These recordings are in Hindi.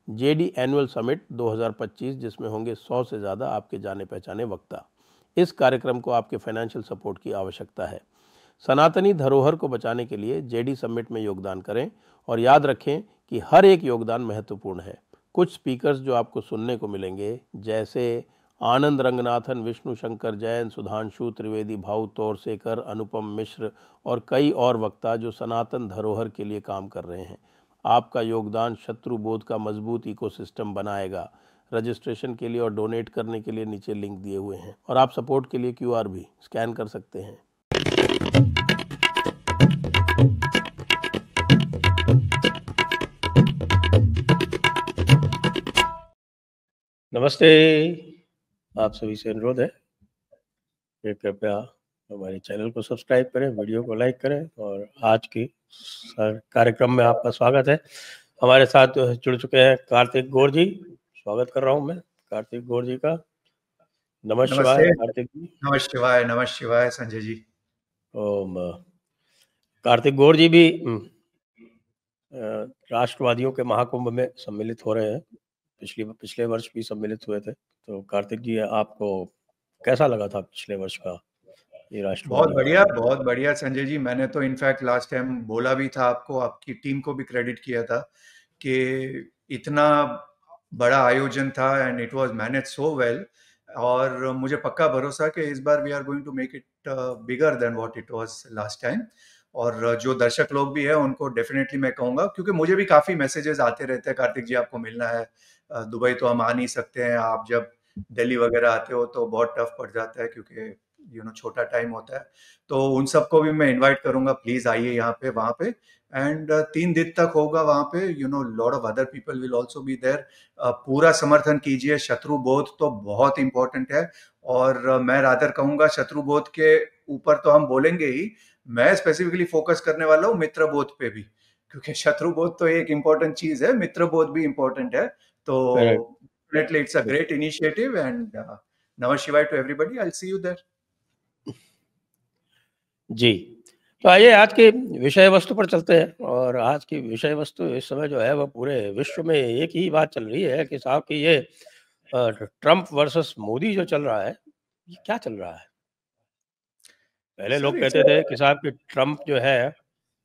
जेडी एनुअल समिट 2025, जिसमें होंगे 100 से ज़्यादा आपके जाने पहचाने वक्ता। इस कार्यक्रम को आपके फाइनेंशियल सपोर्ट की आवश्यकता है। सनातनी धरोहर को बचाने के लिए जेडी समिट में योगदान करें और याद रखें कि हर एक योगदान महत्वपूर्ण है। कुछ स्पीकर्स जो आपको सुनने को मिलेंगे, जैसे आनंद रंगनाथन, विष्णु शंकर जैन, सुधांशु त्रिवेदी, भाऊ तोरसेकर, अनुपम मिश्र और कई और वक्ता जो सनातन धरोहर के लिए काम कर रहे हैं। आपका योगदान शत्रुबोध का मजबूत इकोसिस्टम बनाएगा। रजिस्ट्रेशन के लिए और डोनेट करने के लिए नीचे लिंक दिए हुए हैं और आप सपोर्ट के लिए क्यूआर भी स्कैन कर सकते हैं। नमस्ते, आप सभी से अनुरोध है कि कृपया हमारे चैनल को सब्सक्राइब करें, वीडियो को लाइक करें और आज के कार्यक्रम में आपका स्वागत है। हमारे साथ जुड़ चुके हैं कार्तिक गौर जी। स्वागत कर रहा हूं मैं कार्तिक गौर जी का। नमः शिवाय कार्तिक जी। नमः शिवाय संजय जी। ओम। कार्तिक गौर जी भी राष्ट्रवादियों के महाकुंभ में सम्मिलित हो रहे हैं। पिछले वर्ष भी सम्मिलित हुए थे। तो कार्तिक जी, आपको कैसा लगा था पिछले वर्ष का ये राष्ट्रवादी? बहुत बढ़िया संजय जी। मैंने तो इनफैक्ट लास्ट टाइम बोला भी था आपको, आपकी टीम को भी क्रेडिट किया था कि इतना बड़ा आयोजन था and it was manage so well. और मुझे पक्का भरोसा कि इस बार we are going to make it bigger than what it was last time. और जो दर्शक लोग भी हैं उनको डेफिनेटली मैं कहूँगा, क्योंकि मुझे भी काफ़ी मैसेजेस आते रहते हैं, कार्तिक जी आपको मिलना है। दुबई तो हम आ नहीं सकते हैं, आप जब दिल्ली वगैरह आते हो तो बहुत टफ पड़ जाता है क्योंकि छोटा टाइम होता है। तो उन सबको भी मैं इनवाइट करूंगा, प्लीज आइए यहाँ पे, वहाँ पे। एंड 3 दिन तक होगा वहाँ पे। Lot of other people will also be there. पूरा समर्थन कीजिए। शत्रुबोध तो बहुत इंपॉर्टेंट है और मैं रादर कहूंगा शत्रुबोध के ऊपर तो हम बोलेंगे ही, मैं स्पेसिफिकली फोकस करने वाला हूँ मित्रबोध पे भी, क्योंकि शत्रुबोध तो एक इम्पोर्टेंट चीज है, मित्रबोध भी इम्पोर्टेंट है। तो definitely it's a great initiative and नमः शिवाय to everybody. I will see you there. जी, तो आइए आज के विषय वस्तु पर चलते हैं। और आज की विषय वस्तु इस समय जो है वह पूरे विश्व में एक ही बात चल रही है कि साहब कि ये ट्रम्प वर्सेस मोदी जो चल रहा है, ये क्या चल रहा है? पहले लोग कहते थे कि साहब कि ट्रम्प जो है,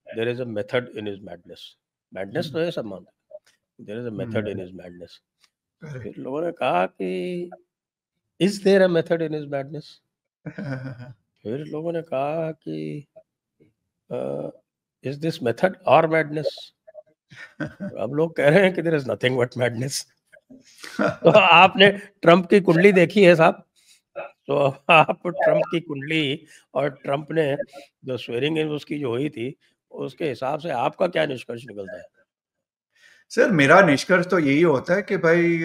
there is a method in his madness. Madness तो है सब मानते, there is a method in his madness. फिर लोगों ने कहा कि is there a method in his madness? फिर लोगों ने कहा कि इज दिस मेथड और मैडनेस? अब लोग कह रहे हैं कि there is nothing but madness. तो आपने ट्रम्प की कुंडली देखी है साहब? तो आप ट्रम्प की कुंडली और ट्रम्प ने जो स्वेरिंग इन उसकी जो हुई थी, उसके हिसाब से आपका क्या निष्कर्ष निकलता है? सर, मेरा निष्कर्ष तो यही होता है कि भाई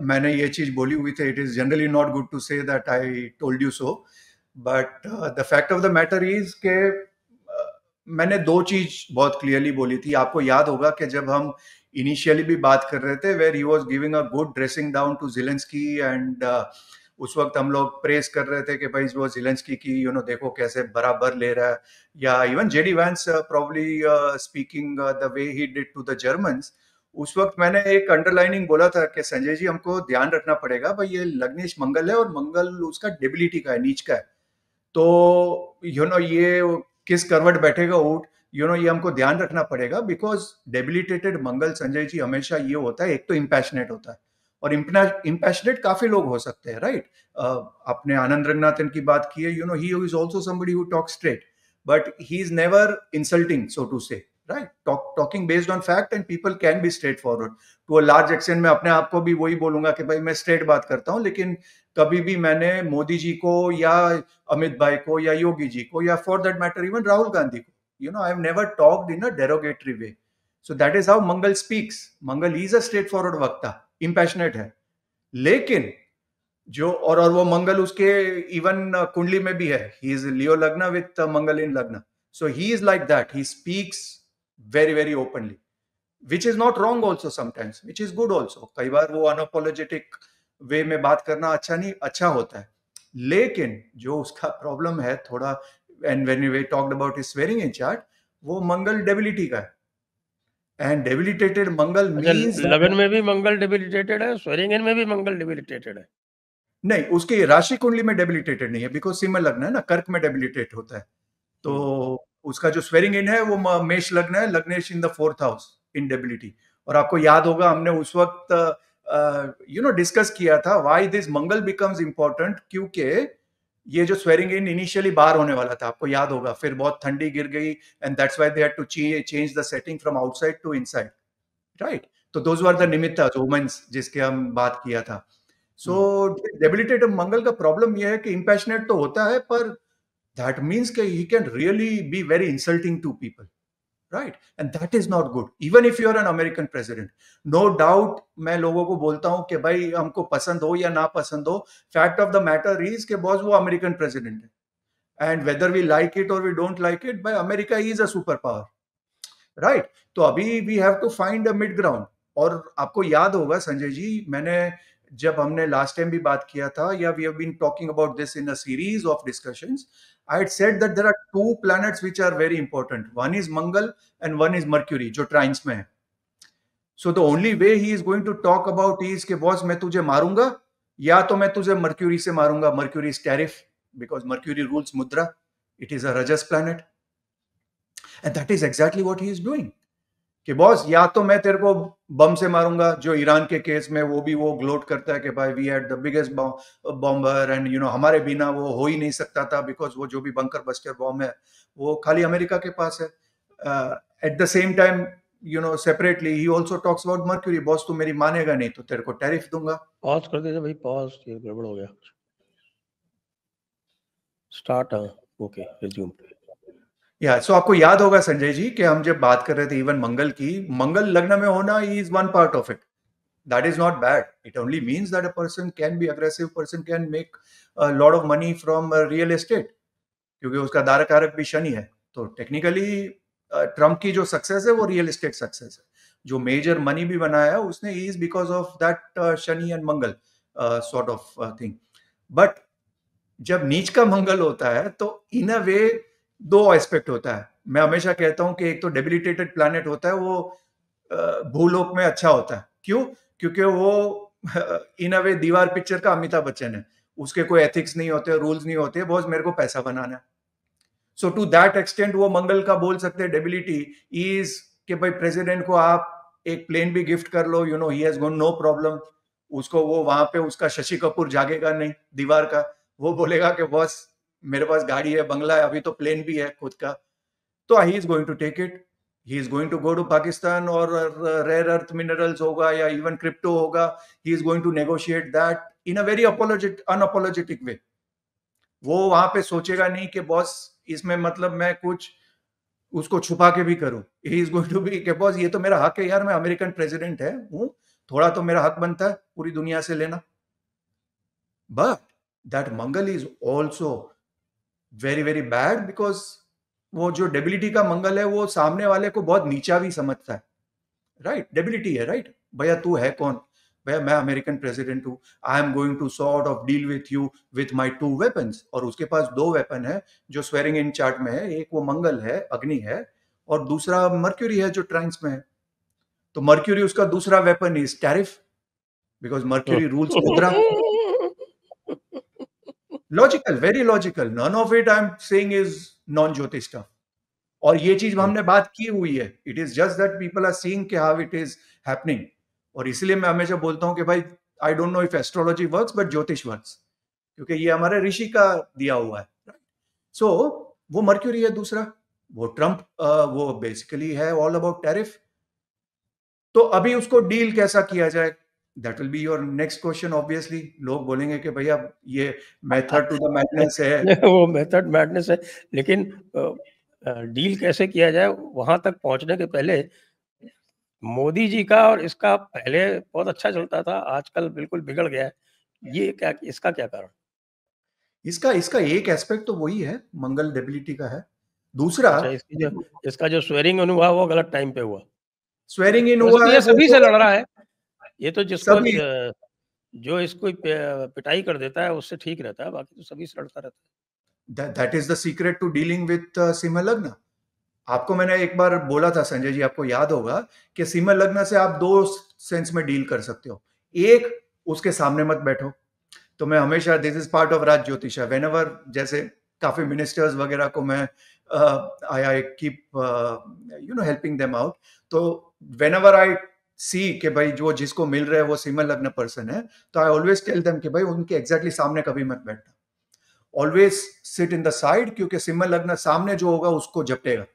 मैंने ये चीज बोली हुई थी, it is generally not good to say that I told you so, but the fact of the matter is के मैंने दो चीज बहुत क्लियरली बोली थी। आपको याद होगा कि जब हम इनिशियली भी बात कर रहे थे, where he was giving a good dressing down to Zelensky and उस वक्त हम लोग प्रेस कर रहे थे कि भाई वो ज़ेलेंस्की की देखो कैसे बराबर ले रहा है, या even JD Vance probably speaking the way he did to the Germans. उस वक्त मैंने एक अंडरलाइनिंग बोला था कि संजय जी हमको ध्यान रखना पड़ेगा भाई, ये लग्नेश मंगल है और मंगल उसका डेबिलिटी का है, नीच का है। तो ये किस करवट बैठेगा ऊँट, ये हमको ध्यान रखना पड़ेगा, बिकॉज डेबिलिटेटेड मंगल संजय जी हमेशा ये होता है, एक तो इम्पैशनेट होता है, और इम्पैशनेट काफी लोग हो सकते हैं, राइट। आपने आनंद रंगनाथन की बात की है, he is also somebody who talk straight, but he is never insulting, so to say, right. Talking based on fact and people can be straight forward to a large extent. मैं अपने आप को भी वही बोलूंगा कि भाई मैं स्ट्रेट बात करता हूं, लेकिन कभी भी मैंने मोदी जी को या अमित भाई को या योगी जी को या for that matter even Rahul Gandhi को, I have never talked in a derogatory way. So that is how Mangal speaks. Mangal is a straight forward वक्ता, इंपैशनेट है। लेकिन जो और वो मंगल उसके इवन कुंडली में भी है, ही इज लियो लग्न with Mangal in lagna, so he is like that, he speaks very very openly, which is not wrong also sometimes, which is good also. कई बार वो अनअपोलोजेटिक वे में बात करना अच्छा होता है। लेकिन जो उसका प्रॉब्लम है थोड़ा, and when we talked about his swearing in chart, वो मंगल डेबिलिटी का है। And debilitated Mangal अच्छा, means लगन में भी मंगल डेबिलिटेटेड है, स्वेरिंग इन में भी मंगल डेबिलिटेटेड है। नहीं, उसकी राशि कुंडली में डेबिलिटेटेड नहीं है, बिकॉज सिंह लग्न है ना, कर्क में डेबिलिटेट होता है। तो उसका जो स्वेरिंग इन है वो मेष लग्न है, lagnesh in the 4th house in debility. और आपको याद होगा हमने उस वक्त डिस्कस किया था why this Mangal becomes important, क्योंकि ये जो स्वेरिंग इन इनिशियली बाहर होने वाला था, आपको याद होगा, फिर बहुत ठंडी गिर गई and that's why they had to change the setting from outside to inside, right? तो दोज वर द निमित्ता वुमेन्स जिसके हम बात किया था। सो डेबिलिटेटिव मंगल का प्रॉब्लम यह है कि इंपैशनेट तो होता है, पर दैट मीन्स कि he can really be very insulting to people, right? And that is not good even if you are an American president. No doubt मैं लोगों को बोलता हूं कि भाई हमको पसंद हो या ना पसंद हो, fact of the matter is कि बॉस वो अमेरिकन प्रेसिडेंट है, and whether we like it और we don't like it, by America is a super power, right? तो अभी we have to find a mid ground. और आपको याद होगा संजय जी, मैंने जब हमने लास्ट टाइम भी बात किया था, या we have been talking about this in a series of discussions, I had said that there are two planets which are very important, one is Mangal and one is Mercury, जो ट्राइन्स में है। So the only way he is going to talk about is के बॉस मैं तुझे मारूंगा, या तो मैं तुझे मर्क्यूरी से मारूंगा, Mercury is tariff, because Mercury rules मुद्रा, इट इज अ रजस planet, and that is exactly what he is doing. कि बॉस या तो मैं तेरे को बम से मारूंगा, जो ईरान के केस में वो भी वो ग्लोट करता है कि भाई we had the biggest bomber and हमारे बिना वो हो ही नहीं सकता था, बिकॉज वो जो भी बंकर बस्टर बॉम्ब है वो खाली अमेरिका के पास है। At the same time separately he also talks about mercury, boss तू मेरी मानेगा नहीं तो तेरे को टैरिफ दूंगा। पॉज कर दीजिए भाई, पॉज, ये गड़बड़ हो गया। Start, okay, resume. या सो आपको याद होगा संजय जी कि हम जब बात कर रहे थे इवन मंगल की, मंगल लग्न में होना is one part of it, that is not bad. It only means that a person can be aggressive, person can make a lot of money from real estate, क्योंकि उसका दारक कारक भी शनि है। तो टेक्निकली ट्रम्प की जो सक्सेस है वो रियल एस्टेट सक्सेस है, जो मेजर मनी भी बनाया है उसने is because of that Shani and Mangal sort of thing. But जब नीच का मंगल होता है तो इन अ वे दो एस्पेक्ट होता है। मैं हमेशा कहता हूं कि एक तो डेबिलिटेटेड प्लैनेट होता है, वो भूलोक में अच्छा होता है। क्यों? क्योंकि वो इन अ वे दीवार पिक्चर का अमिताभ बच्चन है, उसके कोई एथिक्स नहीं होते, रूल्स नहीं होते, बहुत मेरे को पैसा बनाना है। सो टू दैट एक्सटेंट वो मंगल का बोल सकते हैं डेबिलिटी इज कि भाई प्रेसिडेंट को आप एक प्लेन भी गिफ्ट कर लो, he has got no problem. उसको वो वहां पे उसका शशि कपूर जागेगा नहीं दीवार का, वो बोलेगा कि बॉस मेरे पास गाड़ी है, बंगला है, अभी तो प्लेन भी है खुद का, तो he is going to take it. He is going to go to Pakistan और रेयर अर्थ मिनरल्स होगा या इवन क्रिप्टो होगा, he is going to negotiate that in a very unapologetic way. वो वहां पे सोचेगा नहीं कि बॉस इसमें मतलब मैं कुछ उसको छुपा के भी करूं। He is going to be कि बॉस ये तो मेरा हक है यार, मैं अमेरिकन प्रेसिडेंट है हूं, थोड़ा तो मेरा हक बनता है पूरी दुनिया से लेना। But that Mangal is also very very bad, because वो जो डेबिलिटी का मंगल है वो सामने वाले को बहुत नीचा भी समझता है, राइट? डेबिलिटी है, राइट? भैया तू है कौन? भैया मैं अमेरिकन प्रेसिडेंट हूं, I am going to sort of deal with you with my two weapons. और उसके पास दो वेपन है जो स्वेरिंग इन चार्ट में है, एक वो मंगल है, अग्नि है, और दूसरा मर्क्यूरी है जो ट्राइन्स में है। तो मर्क्यूरी उसका दूसरा weapon is tariff, because Mercury rules मुद्रा। Logical, very logical, none of it I am saying is non jyotish stuff. और ये चीज हमने बात की हुई है, it is just that people are seeing कि हाउ इट इज हैपनिंग। और इसलिए मैं हमेशा बोलता हूं कि भाई I don't know if astrology works but jyotish works, क्योंकि ये हमारे ऋषि का दिया हुआ है। सो वो मर्क्यूरी है दूसरा, वो ट्रम्प वो बेसिकली है ऑल अबाउट टैरिफ। तो अभी उसको डील कैसा किया जाए, that will be your next question. Obviously लोग बोलेंगे कि भैया ये मेथड टू द मैडनेस है। वो मेथड मैडनेस है, लेकिन डील कैसे किया जाए वहां तक पहुंचने के पहले मोदी जी का और इसका पहले बहुत अच्छा चलता था, आजकल बिल्कुल बिगड़ गया है। ये क्या, इसका क्या कारण? इसका इसका एक एस्पेक्ट तो वही है, मंगल डेबिलिटी का है। दूसरा, अच्छा, इसका जो स्वेरिंग हुआ वो गलत टाइम पे हुआ। स्वेरिंग इन वैसे हुआ तो है ये वो सभी से लड़ रहा है, ये तो जिसको सभी। जो इसको पिटाई कर देता है उससे ठीक रहता है, बाकी तो सभी से लड़ता रहता है। That is the secret to dealing with Singh lagna. आपको मैंने एक बार बोला था संजय जी, आपको याद होगा कि सिंह लग्न से आप दो सेंस में डील कर सकते हो। एक, उसके सामने मत बैठो। तो मैं हमेशा, दिस इज पार्ट ऑफ राज ज्योतिष, वेन एवर, जैसे काफी मिनिस्टर्स वगैरह को मैं I keep helping them out. तो वेन एवर आई सी कि भाई जो जिसको मिल रहा है वो सिंह लग्न पर्सन है, तो आई ऑलवेज टेल देम कि भाई उनके एग्जैक्टली सामने कभी मत बैठना, always sit in the side, क्योंकि सिंह लग्न सामने जो होगा उसको झपटेगा।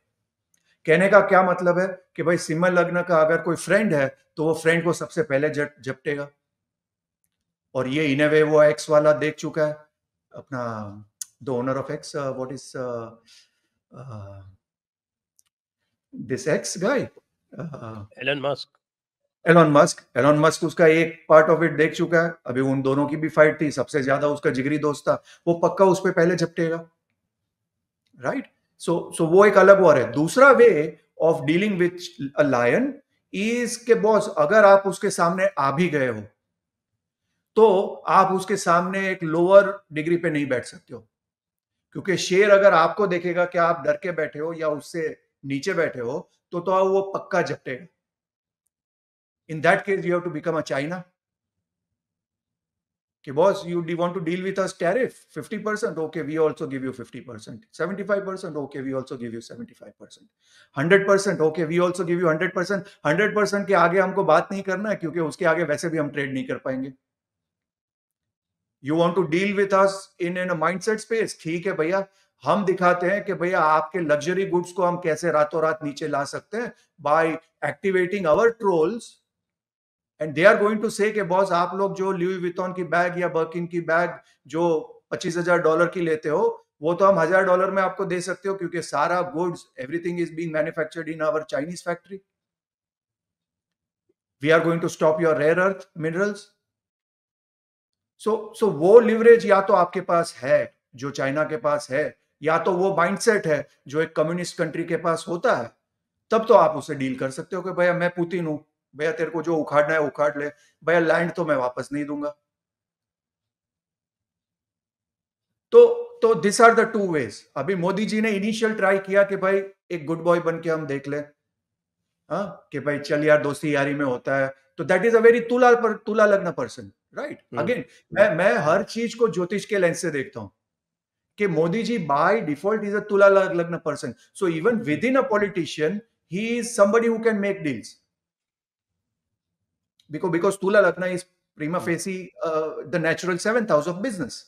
कहने का क्या मतलब है कि भाई सिंह लग्न का अगर कोई फ्रेंड है तो वो फ्रेंड को सबसे पहले झपटेगा। और ये इन वे वो एक्स वाला देख चुका है अपना, the owner of X, what is this X guy, Elon Musk. Elon Musk उसका एक पार्ट ऑफ इट देख चुका है। अभी उन दोनों की भी फाइट थी, सबसे ज्यादा उसका जिगरी दोस्त था, वो पक्का उस पर पहले झपटेगा, राइट। सो वो एक अलग वॉर है। दूसरा way of dealing with a lion is के बॉस, अगर आप उसके सामने आ भी गए हो तो आप उसके सामने एक लोअर डिग्री पे नहीं बैठ सकते हो, क्योंकि शेर अगर आपको देखेगा कि आप डर के बैठे हो या उससे नीचे बैठे हो तो वो पक्का झपटेगा। In that case you have to become a China कि boss, you want to deal with us tariff 50%, okay we also give you 50%, 75%, okay we also give you 75%, 100%, okay we also give you 100%। 100% के आगे हमको बात नहीं करना है, क्योंकि उसके आगे वैसे भी हम ट्रेड नहीं कर पाएंगे। You want to deal with us in a mindset space, ठीक है भैया, हम दिखाते हैं कि भैया आपके लग्जरी गुड्स को हम कैसे रातों रात नीचे ला सकते हैं by activating our trolls. And they are going to say कि बॉस, आप लोग जो ल्यूई विटॉन की बैग या बर्किन की बैग जो $25,000 की लेते हो, वो तो हम $1,000 में आपको दे सकते हो, क्योंकि सारा goods, everything is being manufactured in our Chinese factory. We are going to stop your rare earth minerals. So वो लिवरेज या तो आपके पास है जो चाइना के पास है, या तो वो माइंडसेट है जो एक कम्युनिस्ट कंट्री के पास होता है। तब तो आप उसे डील कर सकते हो कि भैया मैं पुतिन हूं, भैया तेरे को जो उखाड़ना है उखाड़ ले, भैया लैंड तो मैं वापस नहीं दूंगा। तो this are the two ways. अभी मोदी जी ने इनिशियल ट्राई किया कि भाई एक गुड बॉय बन के हम देख ले, हाँ कि भाई चल यार दोस्ती यारी में होता है, तो दैट इज अ वेरी तुला लग्न पर्सन, राइट। अगेन मैं हर चीज को ज्योतिष के लेंस से देखता हूं कि Modi ji by default is a तुला lagna person, so even with in a politician he is somebody who can make deals, because तुला लग्न is prima facie the natural seventh house of business.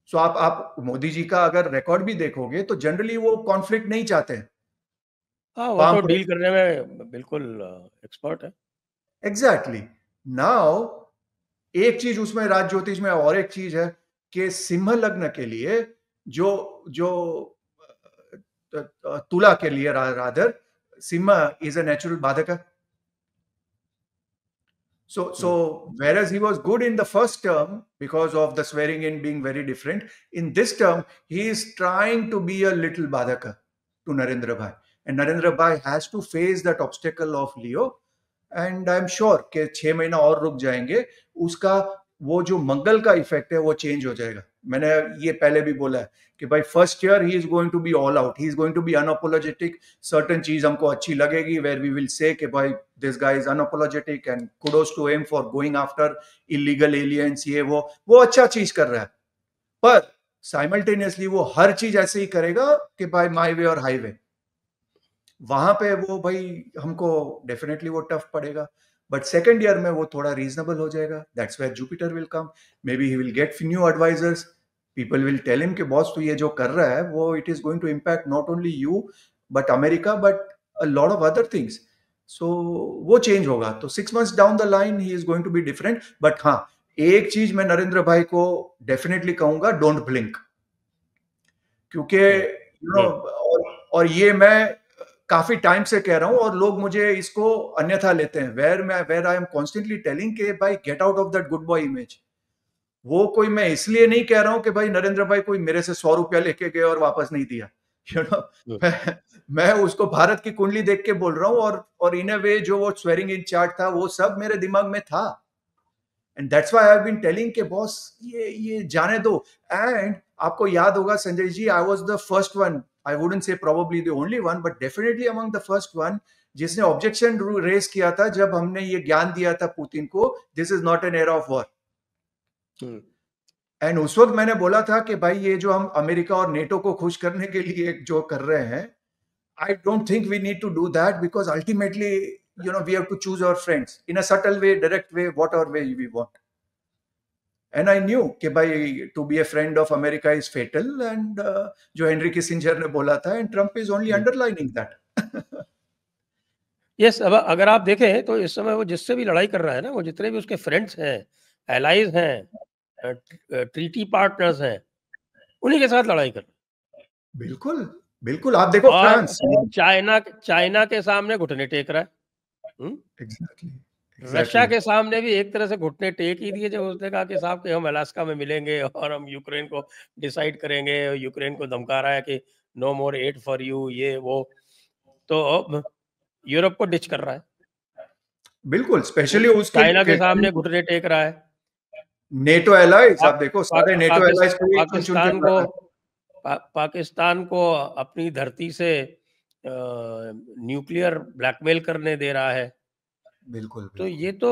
सो आप मोदी जी का अगर रिकॉर्ड भी देखोगे तो जनरली वो कॉन्फ्लिक्ट नहीं चाहते हैं। हाँ, वो तो डील करने में बिल्कुल एक्सपर्ट है। एग्जैक्टली। नाउ एक चीज उसमें राज ज्योतिष में और एक चीज है कि सिंह लग्न के लिए जो जो तुला के लिए rather Singh is a natural बाधक। So whereas he was good in the first term because of the swearing in being very different, in this term he is trying to be a little badaka to Narendra Bhai, and Narendra Bhai has to face that obstacle of Leo, and I'm sure कि 6 महीना और रुक जाएंगे, उसका वो जो मंगल का इफेक्ट है वो चेंज हो जाएगा। मैंने ये पहले भी बोला है कि भाई first year he is going to be all out, he is going to be unapologetic. Certain चीज हमको अच्छी लगेगी वेयर वी विल से कि भाई this guy is unapologetic and kudos to him for going after illegal aliens, ये वो अच्छा चीज कर रहा है। पर साइमल्टेनियसली वो हर चीज ऐसे ही करेगा कि भाई माई वे और हाईवे, वहां पे वो भाई हमको डेफिनेटली वो टफ पड़ेगा। बट सेकेंड ईयर में वो थोड़ा रीजनेबल हो जाएगा, that's where Jupiter will come, maybe he will get new advisors, people will tell him कि बॉस तू ये जो कर रहा है वो it is going to impact not only you but America but a lot of other things. So वो चेंज होगा, तो 6 months down the line he is going to be different. But हाँ, एक चीज मैं नरेंद्र भाई को डेफिनेटली कहूंगा, डोंट ब्लिंक, क्योंकि और ये मैं काफी टाइम से कह रहा हूं और लोग मुझे इसको अन्यथा लेते हैं, where I am constantly telling के भाई get out of that good boy image. वो कोई मैं इसलिए नहीं कह रहा हूं कि भाई नरेंद्र भाई कोई मेरे से 100 रुपया लेके गए और वापस नहीं दिया, यू नो। मैं उसको भारत की कुंडली देख के बोल रहा हूं, और इन अ वे जो वो स्वेरिंग इन चार्ट था वो सब मेरे दिमाग में था, and that's why I have been telling के बॉस ये जाने दो। एंड आपको याद होगा Sanjay ji, I was the first one I wouldn't say probably the only one, but definitely among the first one, जिसने ऑब्जेक्शन रेस किया था जब हमने ये ज्ञान दिया था पुतिन को, this is not an era of war. And उस वक्त मैंने बोला था कि भाई ये जो हम अमेरिका और नेटो को खुश करने के लिए जो कर रहे हैं, I don't think we need to do that, because ultimately, we have to choose our friends in a subtle way, direct way, whatever way we want. And I knew कि भाई to be a friend of America is fatal, and जो हेनरी किसिंजर ने बोला था, and Trump is only underlining that. Yes, अब अगर आप देखें तो इस समय वो जिससे भी लड़ाई कर रहा है ना, वो जितने भी उसके फ्रेंड्स हैं, एलाइज हैं, ट्रीटी पार्टनर्स हैं, उन्हीं के साथ लड़ाई कर रहा है। बिल्कुल बिल्कुल, आप देखो फ्रांस, चाइना के सामने घुटने टेक रहा है। एग्जैक्टली। रशिया के सामने भी एक तरह से घुटने टेक ही दिए जब उसने कहा कि साहब कि हम अलास्का में मिलेंगे और हम यूक्रेन को डिसाइड करेंगे, यूक्रेन को धमका रहा है कि no more aid for you, ये वो। तो यूरोप को डिच कर रहा है, बिल्कुल, स्पेशली उसके चाइना के सामने घुटने टेक रहा है। नेटो एलाइज, आप देखो सारे नेटो एलाइज पाकिस्तान को अपनी धरती से न्यूक्लियर ब्लैकमेल करने दे रहा है। बिल्कुल। तो ये तो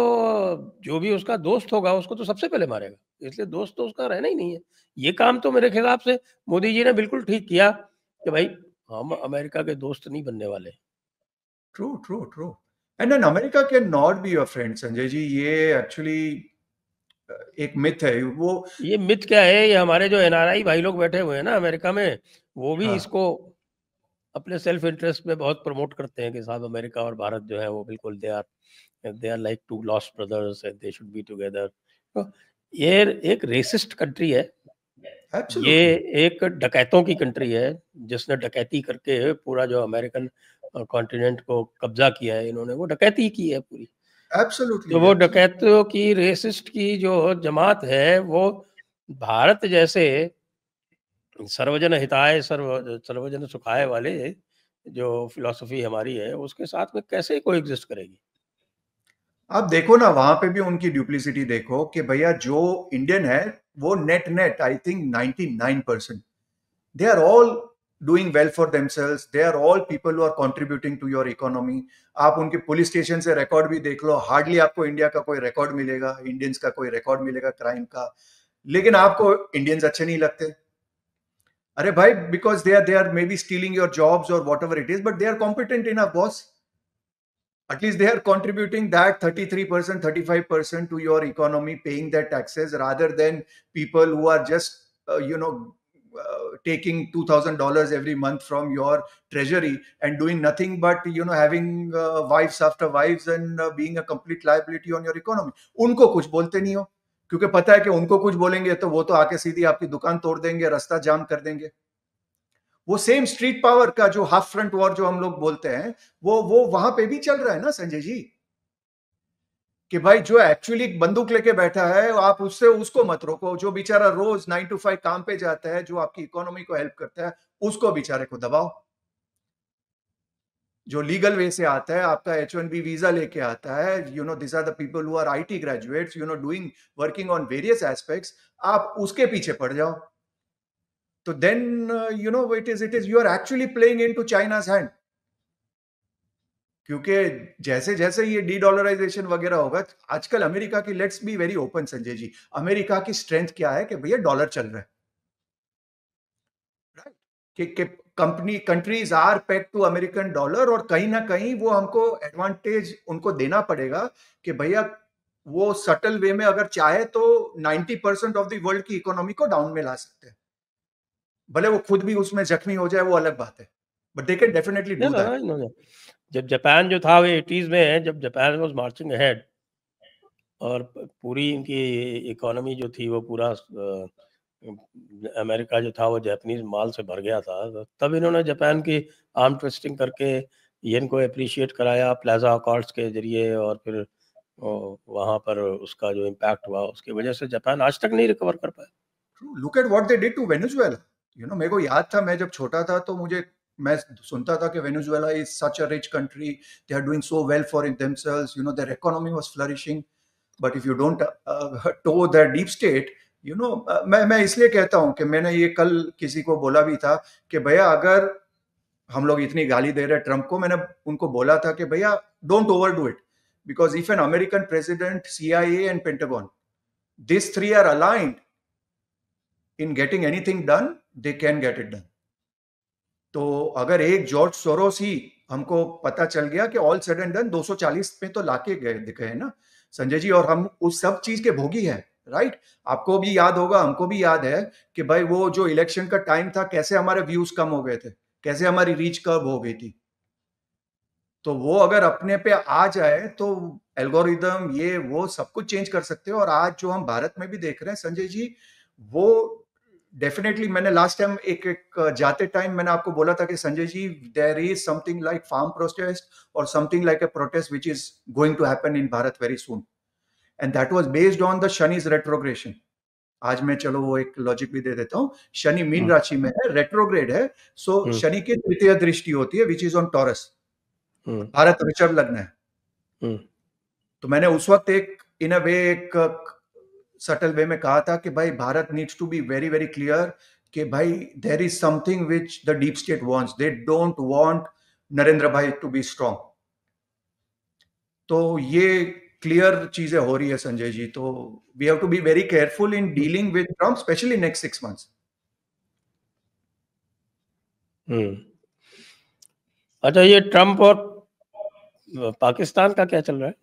जो भी उसका दोस्त होगा उसको तो सबसे पहले मारेगा, इसलिए दोस्त तो उसका रहना ही नहीं है। ये काम तो मेरे हिसाब से मोदी जी ने बिल्कुल ठीक किया कि भाई हम अमेरिका के दोस्त नहीं बनने वाले। True true true. And then America cannot be your friend, Sanjay ji. ये एक्चुअली एक मिथ है। वो ये मिथ क्या है, ये हमारे जो एनआरआई भाई लोग बैठे हुए हैं ना अमेरिका में, वो भी इसको अपने सेल्फ इंटरेस्ट में बहुत प्रमोट करते हैं कि साहब अमेरिका और भारत जो है वो बिल्कुल they are like two lost brothers and they should be together. तो ये एक रेसिस्ट कंट्री है, ये एक डकैतों की कंट्री है जिसने डकैती करके पूरा जो अमेरिकन कॉन्टिनेंट को कब्जा किया है, इन्होंने वो डकैती की है पूरी। एब्सोल्युटली। तो वो डकैतों की, रेसिस्ट की जो जमात है, वो भारत जैसे सर्वजन हिताय सर्वजन सुखाय वाले जो फिलॉसफी हमारी है उसके साथ में कैसे कोएग्जिस्ट करेगी। आप देखो ना, वहां पे भी उनकी ड्यूप्लिसिटी देखो कि भैया जो इंडियन है वो net I think 99% they are all doing well for themselves, they are all people who are contributing to your economy. आप उनके पुलिस स्टेशन से रिकॉर्ड भी देख लो, हार्डली आपको इंडिया का कोई रिकॉर्ड मिलेगा, इंडियंस का कोई रिकॉर्ड मिलेगा क्राइम का। लेकिन आपको इंडियंस अच्छे नहीं लगते। अरे भाई, because they are maybe stealing your jobs और whatever it is, but they are competent enough boss. At least they are contributing that 33%, 35% to your economy, paying their taxes, rather than people who are just, taking $2,000 every month from your treasury and doing nothing but, having wives after wives and being a complete liability on your economy. उनको कुछ बोलते नहीं हो, क्योंकि पता है कि उनको कुछ बोलेंगे तो वो तो आके सीधी आपकी दुकान तोड़ देंगे, रास्ता जाम कर देंगे। वो सेम स्ट्रीट पावर का जो हाफ फ्रंट वॉर जो हम लोग बोलते हैं, वो वहां पे भी चल रहा है ना संजय जी। कि भाई जो एक्चुअली बंदूक लेके बैठा है, आप उसको मत रोको। जो बेचारा रोज 9 to 5 काम पे जाता है, जो आपकी इकोनॉमी को हेल्प करता है, उसको बेचारे को दबाओ। जो लीगल वे से आता है, आपका H1B वीजा लेके आता है, this are the people who are IT graduates, doing working on various aspects, आप उसके पीछे पड़ जाओ। तो then it is you are actually playing into China's hand. क्योंकि जैसे जैसे ये डी डॉलराइजेशन वगैरह होगा, आजकल अमेरिका की, let's be very open Sanjay ji, America की स्ट्रेंथ क्या है कि भैया डॉलर चल रहा है, राइट? कि countries are peg to American dollar, और कहीं ना कहीं वो हमको एडवांटेज उनको देना पड़ेगा कि भैया वो सटल वे में अगर चाहे तो 90% ऑफ द वर्ल्ड की इकोनॉमी को डाउन में ला सकते हैं। भले वो खुद भी उसमें जख्मी हो जाए, वो अलग बात है, but they can definitely do that. जब जापान जो था वो 80s में, जब जापान वाज मार्चिंग अहेड और पूरी इनकी इकोनॉमी जो थी वो पूरा अमेरिका जो था वो जापानीज माल से भर गया था, तब इन्होंने जापान की आर्म ट्विस्टिंग करके येन को अप्रिशिएट कराया प्लाजा अकॉर्ड्स के जरिए, और फिर वहां पर उसका जो इम्पैक्ट हुआ उसकी वजह से जापान आज तक नहीं रिकवर कर पाया। Look at what they did to Venezuela. मेरे को याद था, मैं जब छोटा था तो मैं सुनता था कि Venezuela is such a rich country, they are doing so well for in themselves, their economy was flourishing. But if you don't toe the deep state, मैं इसलिए कहता हूं कि मैंने ये कल किसी को बोला भी था कि भैया अगर हम लोग इतनी गाली दे रहे हैं ट्रम्प को, मैंने उनको बोला था कि भैया don't overdo it, because if an American president, CIA and Pentagon, this three are aligned in getting anything done, they can get it done. तो अगर एक जॉर्ज सोरोस ही हमको पता चल गया कि ऑल सेड एंड डन 240 पे तो लाके गए ना संजय जी, और हम उस सब चीज के भोगी हैं, राइट? आपको भी याद होगा, हमको भी याद है कि भाई वो जो इलेक्शन का टाइम था, कैसे हमारे व्यूज कम हो गए थे, कैसे हमारी रीच कम हो गई थी। तो वो अगर अपने पे आ जाए तो एल्गोरिदम ये वो सब कुछ चेंज कर सकते हो। और आज जो हम भारत में भी देख रहे हैं संजय जी, वो डेफिनेटली, मैंने लास्ट टाइम एक जाते टाइम मैंने आपको बोला था कि Sanjay ji, there is something like farm protest और something like a protest which is going to happen in Bharat very soon, and that was based on the Shani's retrogression. आज मैं चलो वो एक लॉजिक भी दे देता हूं, शनि मीन राशि में है, रेट्रोग्रेड है, सो शनि की तृतीय दृष्टि होती है which is on taurus, Bharat वृषभ लग्न है। तो मैंने उस वक्त एक इन अ वे एक सटल वे में कहा था कि भाई Bharat needs to be very very clear कि भाई there is something which the deep state wants, they don't want Narendra bhai to B strong. तो ये क्लियर चीजें हो रही है संजय जी, तो we have to be very careful in dealing with Trump, specially next 6 months। अच्छा, ये ट्रम्प और पाकिस्तान का क्या चल रहा है?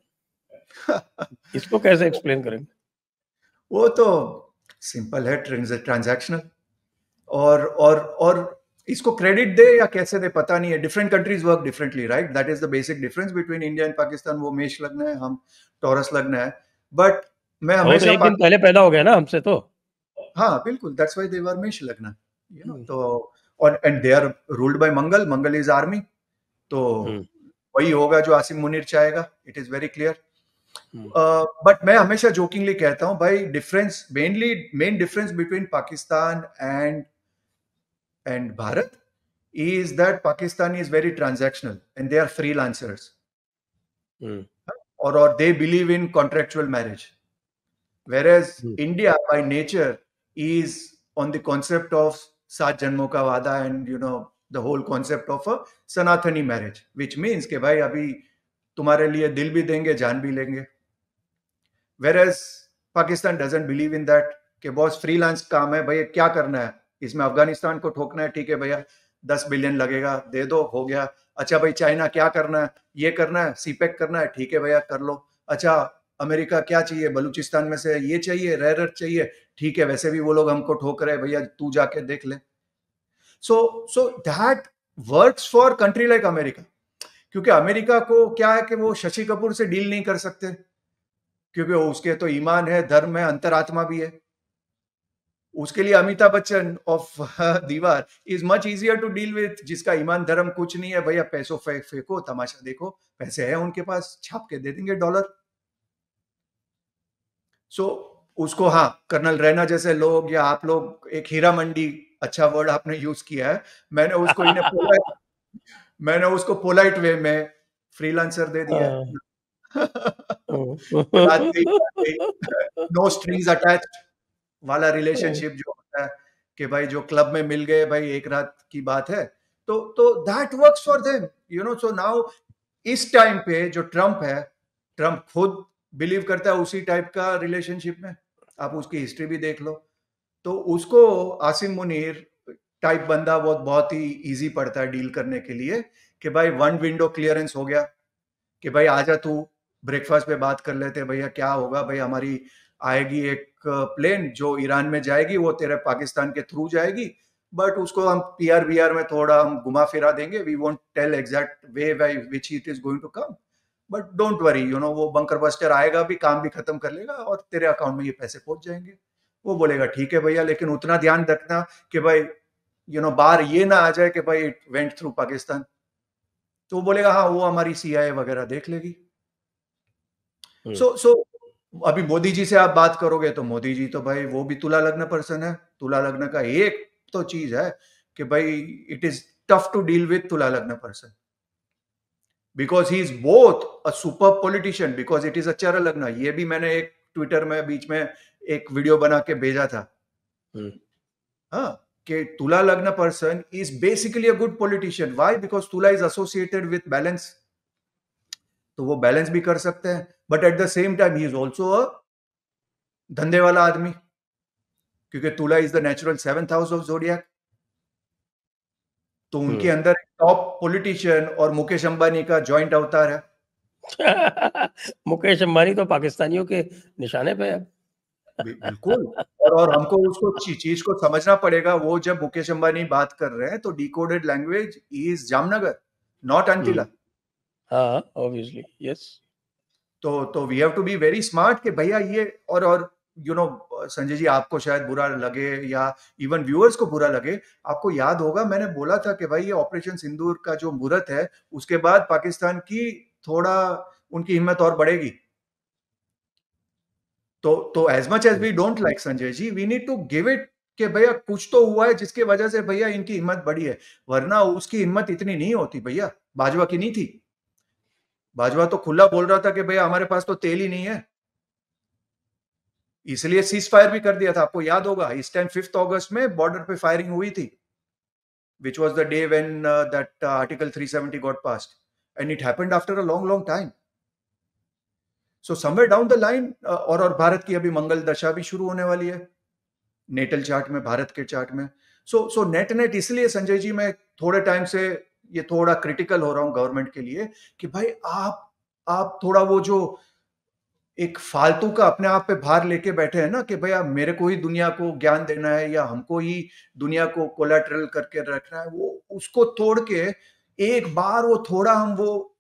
इसको कैसे एक्सप्लेन करेंगे? वो तो सिंपल है, ट्रांजैक्शनल, और इसको क्रेडिट दे या कैसे दे पता नहीं है, different countries work differently, right? That is the basic difference between India and Pakistan. वो मेष लग्न है, हम टॉरस लग्न है, बट मैं तो हमेशा एक दिन पहले पैदा हो गया ना हमसे तो। हाँ बिल्कुल, दैट्स व्हाई दे वर मेष लग्न, यू नो। तो और and they are ruled by Mangal, Mangal is army, तो वही होगा जो आसिम मुनीर चाहेगा, it is very clear. But मैं हमेशा जोकिंगली कहता हूं भाई, difference main difference between Pakistan and Bharat is that Pakistan is very transactional and they are freelancers. Or they believe in contractual marriage. Whereas India by nature is on the concept of Saat Janmo Ka Vada and the whole concept of a Sanatani marriage, which means कि भाई अभी तुम्हारे लिए दिल भी देंगे, जान भी लेंगे। Whereas Pakistan doesn't believe in that कि बॉस फ्रीलांस काम है, भैया क्या करना है इसमें, अफगानिस्तान को ठोकना है, ठीक है भैया 10 बिलियन लगेगा, दे दो, हो गया। अच्छा भाई चाइना क्या करना है, ये करना है, सीपेक करना है, ठीक है भैया कर लो। अच्छा अमेरिका क्या चाहिए, बलूचिस्तान में से ये चाहिए, रेयर अर्थ चाहिए, ठीक है, वैसे भी वो लोग हमको ठोक रहे हैं भैया, तू जाके देख ले। So that works for country like America, क्योंकि अमेरिका को क्या है कि वो शशि कपूर से डील नहीं कर सकते, क्योंकि उसके तो ईमान है, धर्म है, अंतरात्मा भी है। उसके लिए Amitabh Bachchan of Deewar is much easier to deal with, जिसका ईमान धर्म कुछ नहीं है, भैया पैसों फेंको, तमाशा देखो, पैसे है उनके पास, छाप के दे देंगे डॉलर। सो उसको, हाँ, कर्नल रैना जैसे लोग या आप लोग, एक हीरा मंडी, अच्छा वर्ड आपने यूज किया है, मैंने उसको पोलाइट वे में फ्रीलांसर दे दिया है। नो स्ट्रिंग्स अटैच्ड वाला रिलेशनशिप जो होता है कि भाई जो क्लब में मिल गए भाई, एक रात की बात है, तो that works for them, so now इस टाइम पे जो ट्रम्प है, ट्रम्प खुद बिलीव करता है उसी टाइप का रिलेशनशिप में, आप उसकी हिस्ट्री भी देख लो। तो उसको आसिम मुनीर टाइप बंदा बहुत ही इजी पड़ता है डील करने के लिए कि भाई वन विंडो क्लियरेंस हो गया कि भाई आजा तू ब्रेकफास्ट पे बात कर लेते, भैया क्या होगा, भाई हमारी आएगी एक प्लेन जो ईरान में जाएगी, वो तेरे पाकिस्तान के थ्रू जाएगी, बट उसको हम PRBR में थोड़ा हम घुमा फिरा देंगे, we won't tell exact way by which it is going to come, but don't worry, वो बंकर बस्टर आएगा भी, काम भी खत्म कर लेगा और तेरे अकाउंट में ये पैसे पहुंच जाएंगे। वो बोलेगा ठीक है भैया, लेकिन उतना ध्यान रखना कि भाई बाहर ये ना आ जाए कि भाई इट वेंट थ्रू पाकिस्तान। तो वो बोलेगा हाँ, वो हमारी CIA वगैरह देख लेगी। सो अभी मोदी जी से आप बात करोगे तो मोदी जी तो भाई वो भी तुला लग्न पर्सन है। तुला लग्न का एक तो चीज है कि भाई it is tough to deal with Tula lagna person, because he is both a super politician, because it is a char lagna. ये भी मैंने एक ट्विटर में बीच में एक वीडियो बना के भेजा था। हाँ, कि तुला lagna person is basically a good politician. Why? Because तुला इज एसोसिएटेड विथ बैलेंस. तो वो बैलेंस भी कर सकते हैं, but at the same time he is also a धंधे वाला आदमी, क्योंकि तुला is the natural 7th house of जोडियाक. तो उनके अंदर टॉप पॉलिटिशियन और मुकेश अंबानी का जॉइंट अवतार है. मुकेश अंबानी तो पाकिस्तानियों के निशाने पे है. बिल्कुल. और हमको उसको चीज को समझना पड़ेगा. वो जब मुकेश अंबानी बात कर रहे हैं तो decoded language is Jamnagar, not Antilia. हाँ, ऑब्वियसली, यस. तो we have to be very smart कि भैया ये, और यू नो संजय जी, आपको शायद बुरा लगे या इवन व्यूअर्स को बुरा लगे. आपको याद होगा मैंने बोला था कि भाई ये ऑपरेशन सिंदूर का जो मुहूर्त है, उसके बाद पाकिस्तान की थोड़ा उनकी हिम्मत और बढ़ेगी. तो as much as we don't like Sanjay ji, we need to give it कि भैया कुछ तो हुआ है जिसकी वजह से भैया इनकी हिम्मत बढ़ी है. वरना उसकी हिम्मत इतनी नहीं होती भैया. बाजवा की नहीं थी. बाजवा तो खुला बोल रहा था कि भैया हमारे पास तो तेल ही नहीं है, इसलिए सीज फायर भी कर दिया था. आपको याद होगा इस टाइम 5 अगस्त में बॉर्डर पे फायरिंग हुई थी, which was the day when that Article 370 got passed, and it happened after a long, long time. So somewhere down the line, और भारत की अभी मंगल दशा भी शुरू होने वाली है नेटल चार्ट में, भारत के चार्ट में. सो नेट इसलिए संजय जी मैं थोड़े टाइम से ये थोड़ा क्रिटिकल हो रहा हूं गवर्नमेंट के लिए कि भाई आप थोड़ा वो जो एक फालतू का अपने आप पे भार लेके बैठे हैं ना कि भैया मेरे को ही दुनिया को ज्ञान देना है या हमको ही दुनिया को कोलैटरल करके रखना है, वो उसको तोड़ के एक बार वो थोड़ा हम वो,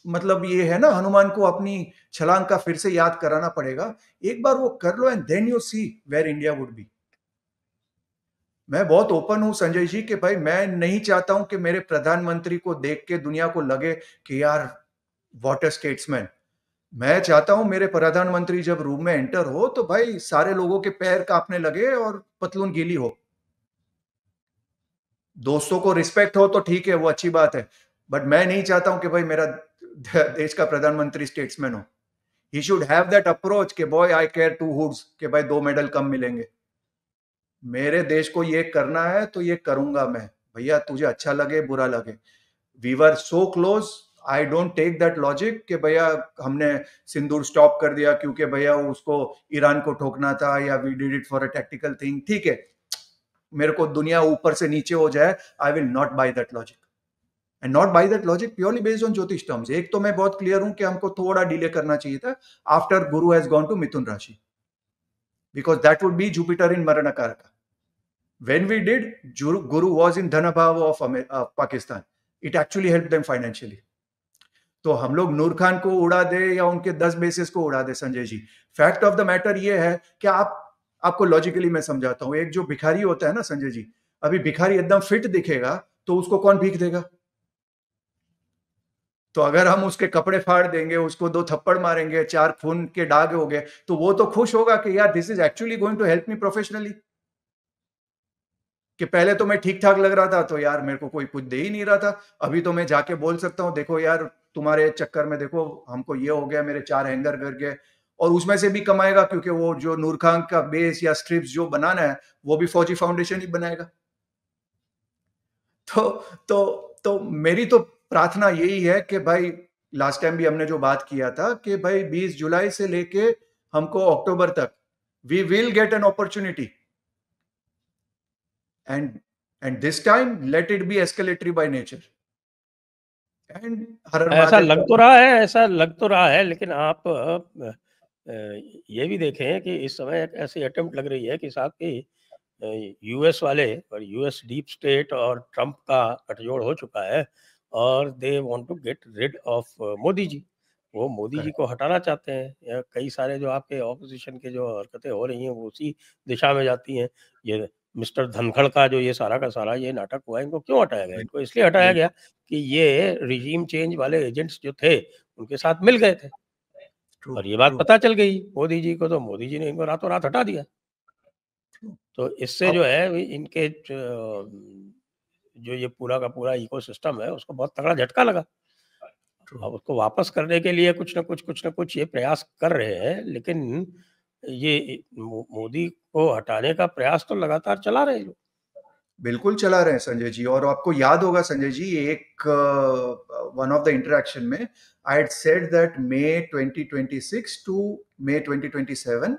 मतलब ये है ना हनुमान को अपनी छलांग का फिर से याद कराना पड़ेगा. एक बार वो कर लो and then you see where India would be. मैं बहुत ओपन हूं संजय जी कि भाई मैं नहीं चाहता हूं कि मेरे प्रधानमंत्री को देख के दुनिया को लगे कि यार व्हाट अ स्टेट्समैन. मैं चाहता हूं मेरे प्रधानमंत्री जब रूम में एंटर हो तो भाई सारे लोगों के पैर कांपने लगे और पतलून गीली हो. दोस्तों को रिस्पेक्ट हो तो ठीक है, वो अच्छी बात है, बट मैं नहीं चाहता हूं कि भाई मेरा देश का प्रधानमंत्री स्टेट्समैन हो. He should have that approach कि boy I care two hoots, कि भाई 2 मेडल कम मिलेंगे, मेरे देश को ये करना है तो ये करूंगा मैं, भैया तुझे अच्छा लगे बुरा लगे. We were so close. I don't take that logic कि भैया हमने सिंदूर स्टॉप कर दिया क्योंकि भैया उसको ईरान को ठोकना था या we did it for a tactical thing. ठीक है, मेरे को दुनिया ऊपर से नीचे हो जाए, I will not by that logic. And not by that logic purely based on ज्योतिष टर्म्स. एक तो मैं बहुत क्लियर हूं कि हमको थोड़ा डिले करना चाहिए था after Guru has gone to मिथुन राशि, because that would be Jupiter in मरण कारक. When we did, Guru was in Dhanabhava of Pakistan. It actually helped them financially. तो हम लोग नूर खान को उड़ा दे या उनके 10 बेसिस को उड़ा दे Sanjay ji, fact of the matter ये है कि आपको लॉजिकली मैं समझाता हूं. एक जो भिखारी होता है ना संजय जी, अभी भिखारी एकदम फिट दिखेगा तो उसको कौन भीख देगा? तो अगर हम उसके कपड़े फाड़ देंगे, उसको 2 थप्पड़ मारेंगे, 4 खून के दाग हो गए, तो वो तो खुश होगा कि यार this is actually going to help me professionally. कि पहले तो मैं ठीक ठाक लग रहा था तो यार मेरे को कोई कुछ दे ही नहीं रहा था, अभी तो मैं जाके बोल सकता हूँ देखो यार तुम्हारे चक्कर में देखो हमको ये हो गया, मेरे 4 हैंगर गिर गए. और उसमें से भी कमाएगा क्योंकि वो जो नूर खान का बेस या स्ट्रिप्स जो बनाना है वो भी फौजी फाउंडेशन ही बनाएगा. तो तो तो मेरी तो प्रार्थना यही है कि भाई लास्ट टाइम भी हमने जो बात किया था कि भाई 20 जुलाई से लेके हमको अक्टूबर तक we will get an opportunity. And this time let it be escalatory by nature. And हर ऐसा महादेव लग तो रहा है, ऐसा लग तो रहा है, लेकिन आप ये भी देखें कि इस समय एक ऐसी अटेम्प्ट लग रही है कि साथ ही यूएस वाले और यूएस डीप स्टेट और ट्रंप का गठजोड़ हो चुका है और they want to get rid of Modi ji. वो मोदी जी को हटाना चाहते हैं. या कई सारे जो आपके ऑपोजिशन के जो हरकतें हो रही हैं वो उसी दिशा में जाती हैं. ये मिस्टर धनखड़ का जो ये सारा का सारा ये नाटक हुआ, इनको क्यों हटाया गया? इनको इसलिए हटाया गया कि ये रिजीम चेंज वाले एजेंट्स जो थे उनके साथ मिल गए थे और ये बात पता चल गई मोदी जी को, तो मोदी जी ने इनको रातों रात हटा दिया. तो इससे जो है इनके जो ये पूरा का पूरा इकोसिस्टम है उसको बहुत तगड़ा झटका लगा. अब उसको वापस करने के लिए कुछ न कुछ ये प्रयास कर रहे हैं, लेकिन ये मोदी को हटाने का प्रयास तो लगातार चला रहे हैं. बिल्कुल चला रहे हैं संजय जी। और आपको याद होगा संजय जी, एक वन ऑफ द इंटरेक्शन में I had said that May 2026 to May 2027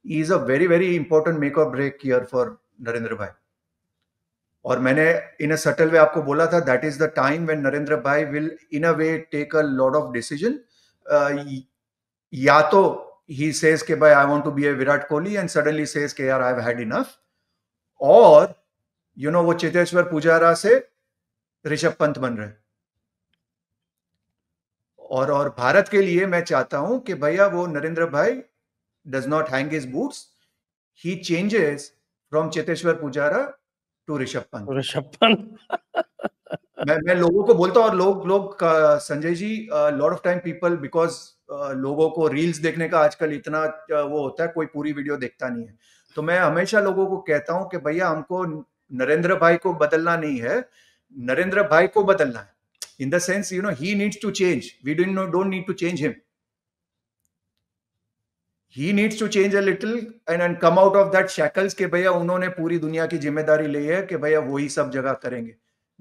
is a very very important make or break year for Narendra bhai. और मैंने इन अ सटल वे आपको बोला था that is the time when Narendra bhai will in a way take a lot of decision. या तो ही सेज के भाई I want to be a Virat Kohli and suddenly says के यार आई हैव हैड इनफ, और वो चेतेश्वर पुजारा से ऋषभ पंत बन रहे हैं। और भारत के लिए मैं चाहता हूं कि भैया वो Narendra bhai does not hang his boots, he changes from Cheteshwar Pujara to Rishabh Pant. Rishabh Pant. मैं लोगों को बोलता हूँ, और लोग लोग Sanjay ji, lot of time people because लोगों को रील्स देखने का आजकल इतना वो होता है, कोई पूरी वीडियो देखता नहीं है। तो मैं हमेशा लोगों को कहता हूं कि भैया हमको नरेंद्र भाई को बदलना नहीं है, नरेंद्र भाई को बदलना है। In the sense he needs to change, we don't need to change him, he needs to change a little and come out of that shackles के भैया उन्होंने पूरी दुनिया की जिम्मेदारी ली है कि भैया वही सब जगह करेंगे।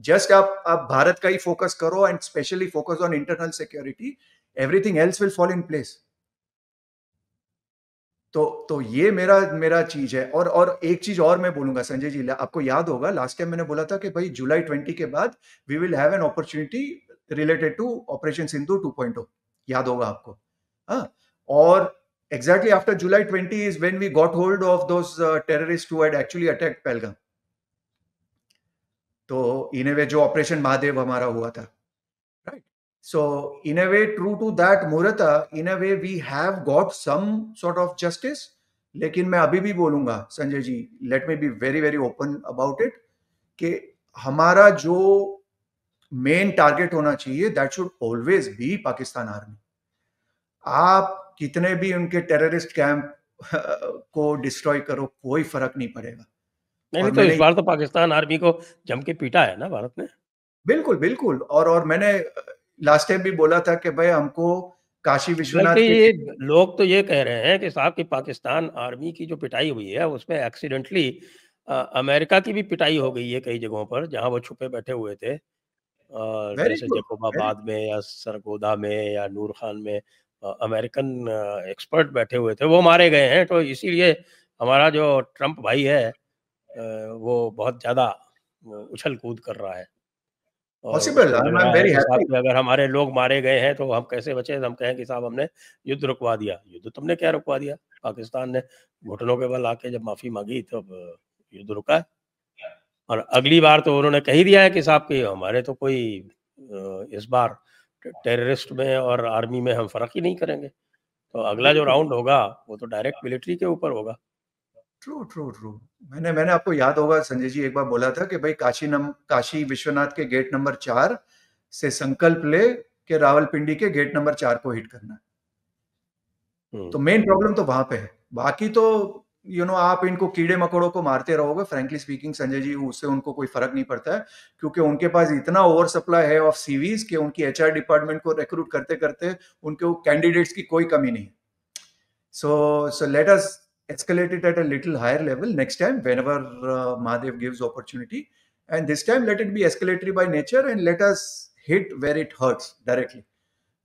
जस्ट आप भारत का ही फोकस करो and specially focus on internal security, everything else will fall in place. तो ये मेरा मेरा चीज है। और एक चीज और मैं बोलूंगा संजय जी, आपको याद होगा लास्ट टाइम मैंने बोला था कि भाई जुलाई 20 के बाद we will have an opportunity related to Operation Sindhu 2.0, याद होगा आपको। हाँ, और exactly after July 20 is when we got hold of those terrorists who had actually attacked Pahalgam. तो इन ए वे जो ऑपरेशन महादेव हमारा हुआ था, right? So in a way true to that muhurta, in a way we have got some sort of justice. लेकिन मैं अभी भी बोलूंगा Sanjay ji, let me be very very open about it, कि हमारा जो मेन टारगेट होना चाहिए that should always be Pakistan army. आप कितने भी उनके टेररिस्ट कैंप को डिस्ट्रॉय करो, कोई फर्क नहीं पड़ेगा। नहीं और नहीं, तो इस मैंने बार तो पाकिस्तान आर्मी को जम के पीटा है ना भारत ने। बिल्कुल बिल्कुल, और मैंने लास्ट टाइम भी बोला था कि भाई हमको काशी बल्कि विश्वनाथ के ये लोग तो ये कह रहे हैं कि साहब की पाकिस्तान आर्मी की जो पिटाई हुई है उसमें एक्सीडेंटली अमेरिका की भी पिटाई हो गई है कई जगहों पर जहां वो छुपे बैठे हुए थे, वेरी जैसे गुड, वेरी जैकोबाबाद में या सरगोदा में या नूर खान में अमेरिकन एक्सपर्ट बैठे हुए थे, वो मारे गए हैं। तो इसीलिए हमारा जो ट्रम्प भाई है वो बहुत ज़्यादा उछल कूद कर रहा है और पॉसिबल, उसको आई लग एम रहा है वेरी कि साहब हैप्पी। कि अगर हमारे लोग मारे गए हैं तो हम कैसे बचे। हम कहें कि साहब हमने युद्ध रुकवा दिया। युद्ध तुमने क्या रुकवा दिया? पाकिस्तान ने घुटनों के बल आके जब माफ़ी मांगी तब युद्ध रुका है। और अगली बार तो उन्होंने कह ही दिया है कि साहब कि हमारे तो कोई इस बार टेररिस्ट में और आर्मी में हम फ़र्क ही नहीं करेंगे। तो अगला जो बिल्कुल, राउंड होगा वो तो डायरेक्ट मिलिट्री के ऊपर होगा। True true true. मैंने आपको याद होगा संजय जी, एक बार बोला था कि भाई काशी विश्वनाथ के गेट नंबर 4 से संकल्प ले के रावलपिंडी के गेट नंबर 4 को हिट करना है। तो मेन प्रॉब्लम तो वहां पे है। बाकी तो आप इनको कीड़े मकोड़ों को मारते रहोगे, फ्रैंकली स्पीकिंग संजय जी, उससे उनको कोई फर्क नहीं पड़ता है, क्योंकि उनके पास इतना ओवर सप्लाई है ऑफ सीवीज कि उनकी एचआर डिपार्टमेंट को रिक्रूट करते करते उनके कैंडिडेट्स की कोई कमी नहीं है। So let us escalate it at a little higher level next time whenever Mahadev gives opportunity, and this time let it be escalatory by nature and let us hit where it hurts directly.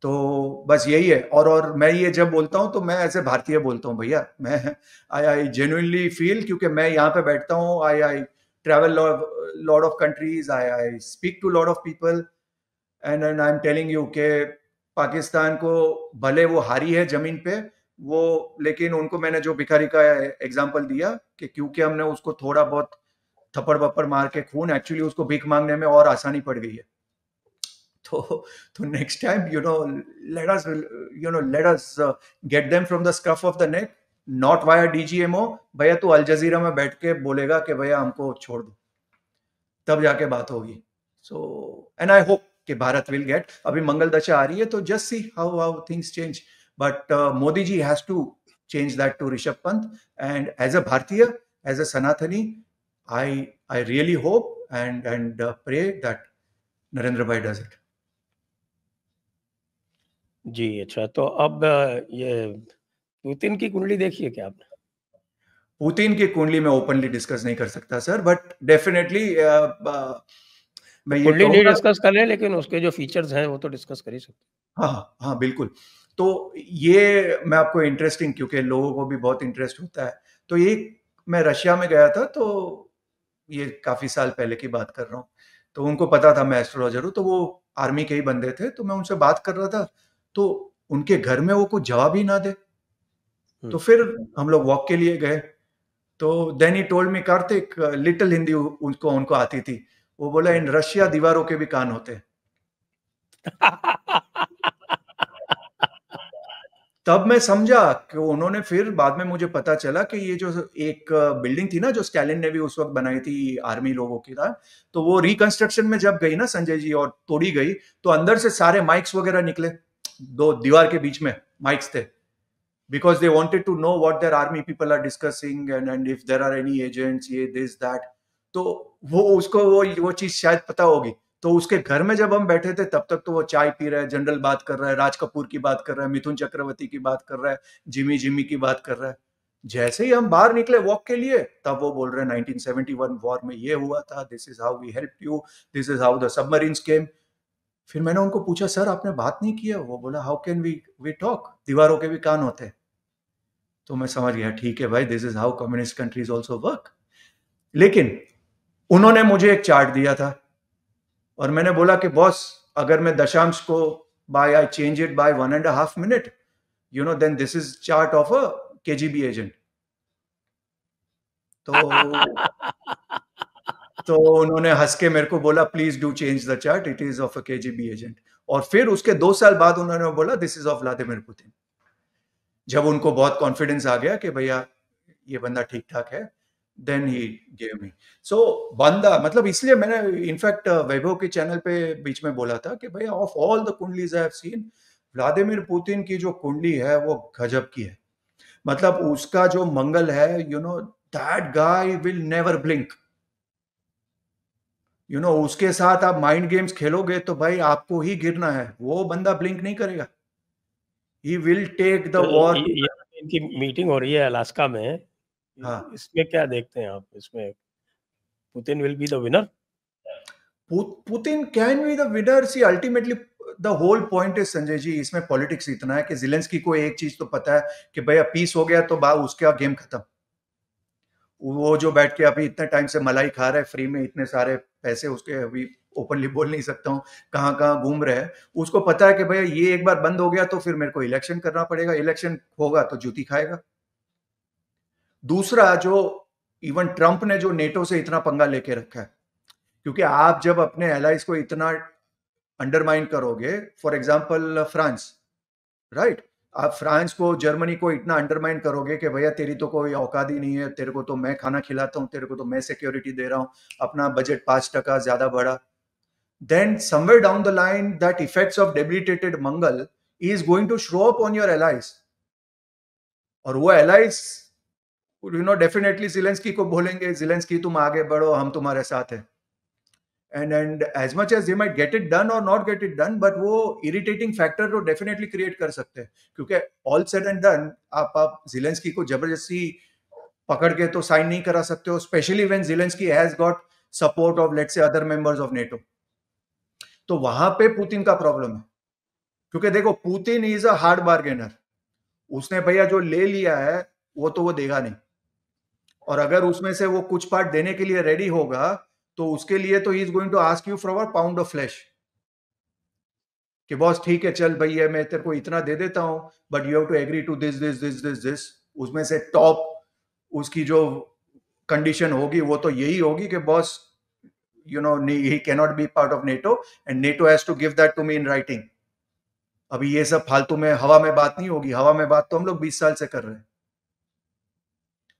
तो बस यही है। और मैं ये जब बोलता हूँ तो मैं ऐसे भारतीय बोलता हूँ भैया, मैं आई जेन्युइनली फील, क्योंकि मैं यहाँ पे बैठता हूँ, I travel lot of countries, I speak to lot of people, and I am telling you के पाकिस्तान को भले वो हारी है जमीन पे वो, लेकिन उनको मैंने जो भिखारी का एग्जांपल दिया कि क्योंकि हमने उसको थोड़ा बहुत थप्पड़ बप्पड़ मार के खून, एक्चुअली उसको भीख मांगने में और आसानी पड़ गई है। तो next time let us get them from the scruff of the neck, not via DGMO. भैया तू अल जजीरा में बैठ के बोलेगा कि भैया हमको छोड़ दो, तब जाके बात होगी। सो एंड आई होप कि भारत विल गेट, अभी मंगल दशा आ रही है तो just see how things change, but Modi ji has to change that to Rishabh Pant, and as a Bharatiya, as a Sanatani, I really hope and pray that Narendra bhai does it. जी, अच्छा। तो अब ये पुतिन की कुंडली देखी है क्या आपने? पुतिन की कुंडली में ओपनली डिस्कस नहीं कर सकता सर, बट डेफिनेटली मैं ये कुंडली नहीं कहूंगा। डिस्कस कर रहे, लेकिन उसके जो फीचर्स हैं वो तो डिस्कस कर ही सकते। हाँ हाँ बिल्कुल। तो ये मैं आपको इंटरेस्टिंग, क्योंकि लोगों को भी बहुत इंटरेस्ट होता है, तो ये मैं रशिया में गया था, तो ये काफी साल पहले की बात कर रहा हूँ। तो उनको पता था मैं एस्ट्रोलॉजर हूँ, तो वो आर्मी के ही बंदे थे, तो मैं उनसे बात कर रहा था, तो उनके घर में वो कुछ जवाब ही ना दे। तो फिर हम लोग वॉक के लिए गए, तो then he told me, Kartik, little Hindi उनको उनको आती थी। वो बोला, इन रशिया दीवारों के भी कान होते हैं। तब मैं समझा कि उन्होंने, फिर बाद में मुझे पता चला कि ये जो एक बिल्डिंग थी ना, जो स्टालिन ने भी उस वक्त बनाई थी आर्मी लोगों की था, तो वो रिकंस्ट्रक्शन में जब गई ना संजय जी, और तोड़ी गई, तो अंदर से सारे माइक्स वगैरह निकले, दो दीवार के बीच में माइक्स थे, because they wanted to know what their army people are discussing, and if there are any agents, ये दिस दैट। तो वो उसको वो चीज शायद पता होगी। तो उसके घर में जब हम बैठे थे, तब तक तो वो चाय पी रहा है, जनरल बात कर रहा है, राज कपूर की बात कर रहा है, मिथुन चक्रवर्ती की बात कर रहा है, जिमी जिमी की बात कर रहा है। जैसे ही हम बाहर निकले वॉक के लिए, तब वो बोल रहे हैं 1971 वॉर में ये हुआ था, this is how we help you, this is how the submarines came. फिर मैंने उनको पूछा, सर आपने बात नहीं किया? वो बोला, हाउ कैन वी टॉक, दीवारों के भी कान होते हैं। तो मैं समझ गया, ठीक है भाई, this is how communist countries also work. लेकिन उन्होंने मुझे एक चार्ट दिया था, और मैंने बोला कि बॉस, अगर मैं दशांश को by I change it by 1.5 minute, you know, then this is chart of a KGB agent. तो तो उन्होंने हंस के मेरे को बोला, please do change the chart, it is of a KGB agent. और फिर उसके 2 साल बाद उन्होंने बोला, this is of Vladimir Putin. जब उनको बहुत कॉन्फिडेंस आ गया कि भैया ये बंदा ठीक ठाक है, देन ही गेव मी। सो बंदा, मतलब इसलिए मैंने इनफैक्ट वैभव के चैनल पे बीच में बोला था कि भैया, of all the kundlis I have seen, Vladimir Putin की जो कुंडली है वो गजब की है। मतलब उसका जो मंगल है, you know, that guy will never blink. You know, उसके साथ आप माइंड गेम्स खेलोगे तो भाई आपको ही गिरना है, वो बंदा ब्लिंक नहीं करेगा। ही विल टेक द तो वॉर टू। इनकी मीटिंग हो रही है अलास्का में, हाँ, इसमें क्या देखते हैं आप? इसमें Putin will be the winner? Putin can be the winner. See ultimately the whole point is, Sanjay ji, इसमें पॉलिटिक्स इतना है कि जिलेंस्की को एक चीज तो पता है कि भैया पीस हो गया तो बा उसका गेम खत्म। वो जो बैठ के अभी इतने टाइम से मलाई खा रहा है फ्री में, इतने सारे पैसे उसके, अभी ओपनली बोल नहीं सकता हूँ कहाँ कहाँ घूम रहे हैं, उसको पता है कि भैया ये एक बार बंद हो गया तो फिर मेरे को इलेक्शन करना पड़ेगा, इलेक्शन होगा तो जूती खाएगा। दूसरा, जो इवन ट्रंप ने जो नेटो से इतना पंगा लेके रखा है, क्योंकि आप जब अपने एलाइज को इतना अंडरमाइन करोगे, फॉर एग्जांपल फ्रांस, राइट, आप फ्रांस को, जर्मनी को इतना अंडरमाइन करोगे कि भैया तेरी तो कोई औकात ही नहीं है, तेरे को तो मैं खाना खिलाता हूं, तेरे को तो मैं सिक्योरिटी दे रहा हूं, अपना बजट 5% ज्यादा बढ़ा, then somewhere down the line that effects of debilitated Mangal is going to show up on your allies, और वो allies, you know, definitely Zelensky को बोलेंगे, जिलेंस्की तुम आगे बढ़ो, हम तुम्हारे साथ हैं। and as much as they might get it done or not get it done, but वो irritating factor तो definitely create कर सकते हैं, क्योंकि all said and done आप जिलेंस्की को जबरदस्ती पकड़ के तो साइन नहीं करा सकते हो, specially when Zelensky has got support of, let's say, other members of NATO. तो वहां पे पुतिन का प्रॉब्लम है, क्योंकि देखो Putin is a hard bargainer. उसने भैया जो ले लिया है वो देगा नहीं, और अगर उसमें से वो कुछ पार्ट देने के लिए रेडी होगा, तो उसके लिए तो he is going to ask you for a pound of flesh, कि बॉस ठीक है, चल भैया मैं तेरे को इतना दे देता हूं, but you have to agree to this this this this this. उसमें से टॉप उसकी जो कंडीशन होगी वो तो यही होगी कि boss, you know, he cannot be part of NATO and NATO has to give that to me in writing। अभी ये सब फालतू में हवा में बात नहीं होगी, हवा में बात तो हम लोग 20 साल से कर रहे हैं,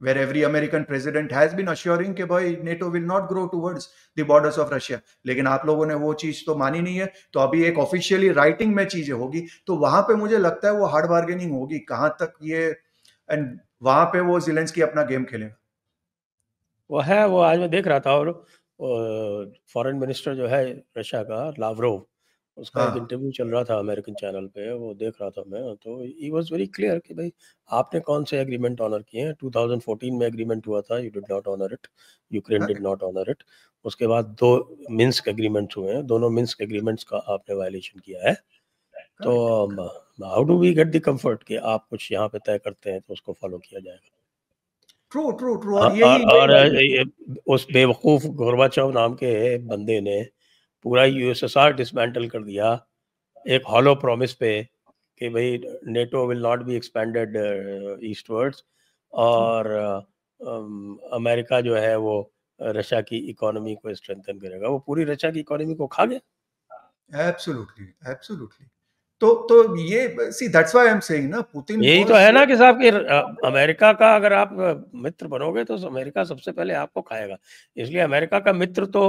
where every American president has been assuring कि भाई NATO will not grow towards the borders of Russia, लेकिन आप लोगों ने वो चीज तो मानी नहीं है। तो अभी एक ऑफिशियली राइटिंग में चीजें होगी, तो वहां पे मुझे लगता है वो हार्ड बार्गेनिंग होगी, कहां तक ये, एंड वहां पे वो जिलेंस्की अपना गेम खेलेगा। वो आज मैं देख रहा था, और फॉरेन मिनिस्टर जो है रशिया का, लावरोव, उसका एक हाँ इंटरव्यू चल रहा था अमेरिकन चैनल पे, वो देख रहा था मैं, तो ही वाज वेरी क्लियर कि भाई आपने कौन से एग्रीमेंट ऑनर किए हैं। 2014 में एग्रीमेंट हुआ था, you did not honour it, Ukraine did correct not honour it. उसके बाद 2 मिन्स्क एग्रीमेंट्स हुए हैं, दोनों मिन्स्क एग्रीमेंट्स का आपने वायलेशन किया है। तो correct how do we get the comfort कि आप कुछ यहाँ पे तय करते हैं तो उसको फॉलो किया जाएगा। True true true. और हाँ, यही यही बात है। उस बेवकूफ गोरबाचोव नाम के बंदे ने पूरा यूएसएसआर डिसमेंटल कर दिया एक हॉलो प्रॉमिस पे कि भाई NATO will not be expanded eastwards, true और अमेरिका जो है वो रशिया की इकोनॉमी को स्ट्रेंथन करेगा। वो पूरी रशिया की इकोनॉमी को खा गया। Absolutely absolutely. तो ये see that's why I am saying ना, पुतिन यही तो वाज है सो। ना कि साहब कि अमेरिका का अगर आप मित्र बनोगे तो अमेरिका सबसे पहले आपको खाएगा। इसलिए अमेरिका का मित्र तो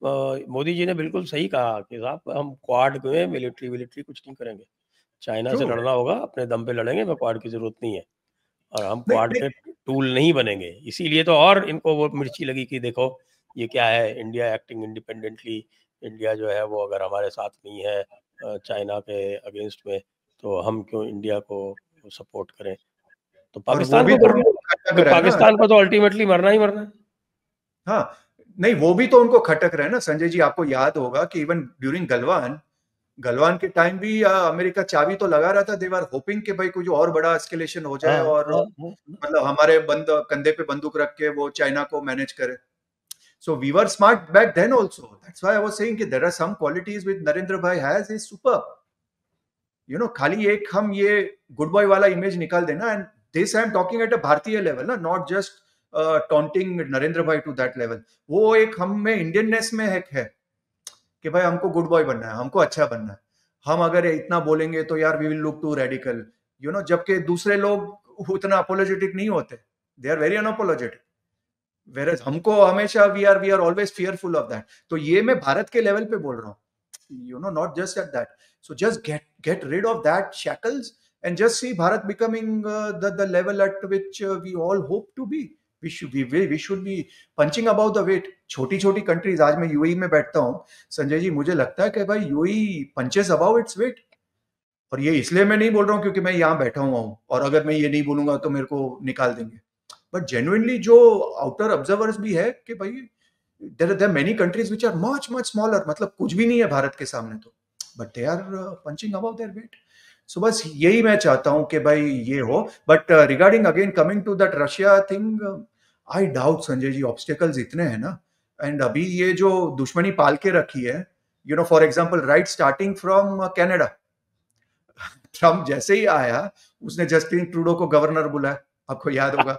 मोदी जी ने बिल्कुल सही कहा कि साहब हम क्वाड में मिलिट्री विलिट्री कुछ नहीं करेंगे। China true. से लड़ना होगा अपने दम पे लड़ेंगे, मैं क्वाड की जरूरत नहीं है, और हम नहीं क्वाड नहीं। के टूल नहीं बनेंगे। इसीलिए तो और इनको वो मिर्ची लगी कि देखो ये क्या है, इंडिया एक्टिंग इंडिपेंडेंटली। इंडिया जो है वो अगर हमारे साथ नहीं है चाइना के अगेंस्ट में, तो हम क्यों इंडिया को सपोर्ट करें। तो और वो पाकिस्तान भी को तो करना उनको है, खटक क्योंकि रहा है ना। पाकिस्तान को तो अल्टीमेटली मरना ही मरना है। हाँ, नहीं वो भी तो उनको खटक रहे हैं ना संजय जी। आपको याद होगा कि इवन ड्यूरिंग गलवान, गलवान के टाइम भी अमेरिका चाबी तो लगा रहा था। दे वर होपिंग कि भाई कुछ और बड़ा एस्केलेशन हो जाए हाँ और हाँ हाँ। मतलब हमारे बंद कंधे पे बंदूक रख के वो चाइना को मैनेज करे। So we were smart back then also. That's why I was saying that there are some qualities which Narendra Bhai has is superb. You know, खाली एक हम ये गुड बॉय वाला इमेज निकाल देना, and this I am talking at a भारतीय लेवल ना, not just taunting Narendra bhai to that level. वो एक हम में इंडियननेस में है कि भाई हमको गुड बॉय बनना है, हमको अच्छा बनना है। हम अगर इतना बोलेंगे तो यार we will look to radical, you know, जबकि दूसरे लोग उतना अपोलोजेटिक नहीं होते। They are very unapologetic. Whereas हमको हमेशा we are always fearful of that. तो ये मैं भारत के लेवल पे बोल रहा हूँ, you know, not just at that. So just get rid of that shackles and just see Bharat becoming the level at which we all hope to be. We should be punching above the weight. छोटी छोटी कंट्रीज, आज मैं यूएई में बैठता हूँ संजय जी, मुझे लगता है कि भाई UAE punches above its weight. और ये इसलिए मैं नहीं बोल रहा हूँ क्योंकि मैं यहाँ बैठा हुआ हूँ और अगर मैं ये नहीं बोलूंगा तो मेरे को निकाल देंगे। बट जेन्युइनली जो आउटर ऑब्जर्वर्स भी है कि भाई there are many countries which are much much smaller, मतलब कुछ भी नहीं है भारत के सामने तो, but they are punching about their weight. So बस यही मैं चाहता हूं कि भाई ये हो। But regarding again coming to that Russia thing, I doubt Sanjay ji, obstacles इतने हैं ना। एंड अभी ये जो दुश्मनी पाल के रखी है, you know, for example right starting from Canada, Trump जैसे ही आया उसने जस्टिन ट्रूडो को गवर्नर बुलाया, आपको याद होगा।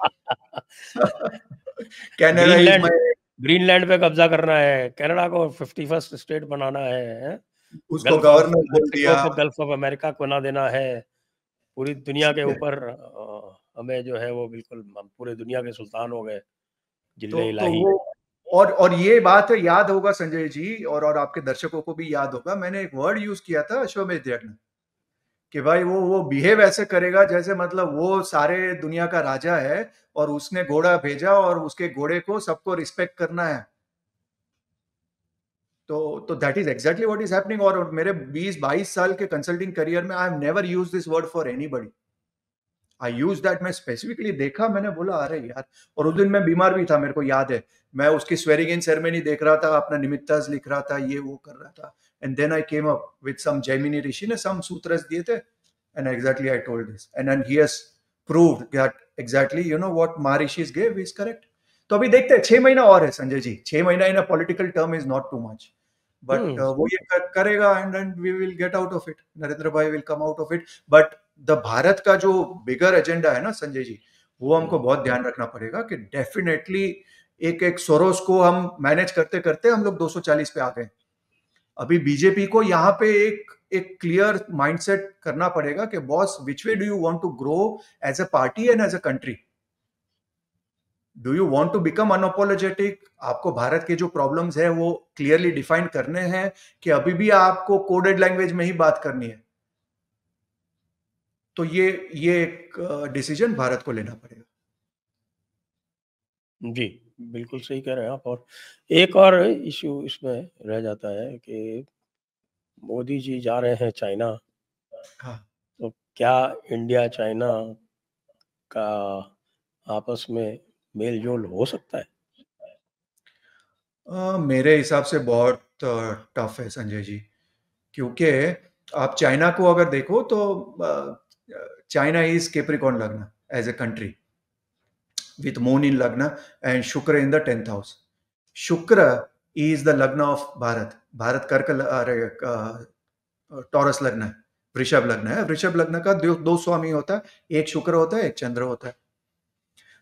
Canada is Greenland, my, Greenland पे कब्जा करना है, कनाडा को 51st स्टेट बनाना है? उसको गल्फ ऑफ गवर्नर बोल मेक्सिको दिया। को गल्फ ऑफ अमेरिका को बना देना है। पूरी दुनिया के ऊपर हमें जो है वो बिल्कुल हम पूरे दुनिया के सुल्तान हो गए, जिल्ले तो इलाही। वो, और ये बात है, याद होगा संजय जी, और आपके दर्शकों को भी याद होगा, मैंने एक वर्ड यूज किया था अश्वमेध यज्ञ, कि भाई वो बिहेव ऐसे करेगा जैसे मतलब वो सारे दुनिया का राजा है और उसने घोड़ा भेजा और उसके घोड़े को सबको रिस्पेक्ट करना है। तो that is exactly what is happening. और मेरे 20-22 साल के कंसल्टिंग करियर में आई have never use this word for anybody. I use that, मैं स्पेसिफिकली देखा, मैंने बोला अरे यार। और उस दिन मैं बीमार भी था, मेरे को याद है, मैं उसकी स्वेरिंग इन सेरेमनी देख रहा था, अपना निमित्ताज लिख रहा था, ये वो कर रहा था, and then I came up with some Jaimini Rishi ने सम सूत्रस दिए थे, and exactly I told this, and then he has proved that exactly, you know, what Maharshis gave is correct. तो अभी देखते हैं, 6 महीना और है संजय जी, 6 महीना in a political term is not too much. But hmm. वो ये करेगा, and we will get out of it, Narendra bhai will come out of it. But the Bharat का जो बिगर एजेंडा है ना संजय जी, वो हमको बहुत ध्यान रखना पड़ेगा कि डेफिनेटली एक एक सोरोस को हम मैनेज करते करते हम लोग 240 पे आ गए। अभी बीजेपी को यहाँ पे एक एक क्लियर माइंडसेट करना पड़ेगा कि boss, which way do you want to grow as a party and as a country. Do you want to become unapologetic? आपको भारत के जो प्रॉब्लम्स है वो क्लियरली डिफाइन करने हैं, कि अभी भी आपको कोडेड लैंग्वेज में ही बात करनी है? तो ये एक डिसीजन भारत को लेना पड़ेगा। जी, बिल्कुल सही कह रहे हैं आप। और एक और इश्यू इसमें रह जाता है कि मोदी जी जा रहे हैं चाइना, हाँ। तो क्या इंडिया चाइना का आपस में मेल जोल हो सकता है? मेरे हिसाब से बहुत टफ है संजय जी, क्योंकि आप चाइना को अगर देखो तो China is Capricorn lagna as a country with moon in Lagna and Shukra in the 10th house. Shukra is the Lagna of Bharat. Bharat कर्क टॉरस लग्न है, वृषभ लग्न है। वृषभ लग्न का दो स्वामी होता है, एक शुक्र होता है, एक चंद्र होता है।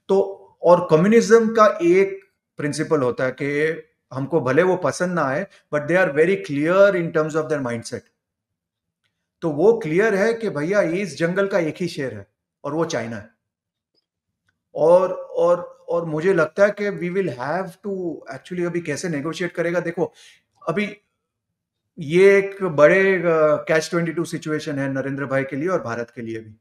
तो और कम्युनिज्म का एक प्रिंसिपल होता है कि हमको भले वो पसंद ना आए, but they are very clear in terms of their mindset. तो वो क्लियर है कि भैया इस जंगल का एक ही शेर है और वो चाइना है। और मुझे लगता है कि we will have to actually, अभी कैसे नेगोशिएट करेगा देखो, अभी ये एक बड़े कैच-22 सिचुएशन है नरेंद्र भाई के लिए और भारत के लिए भी,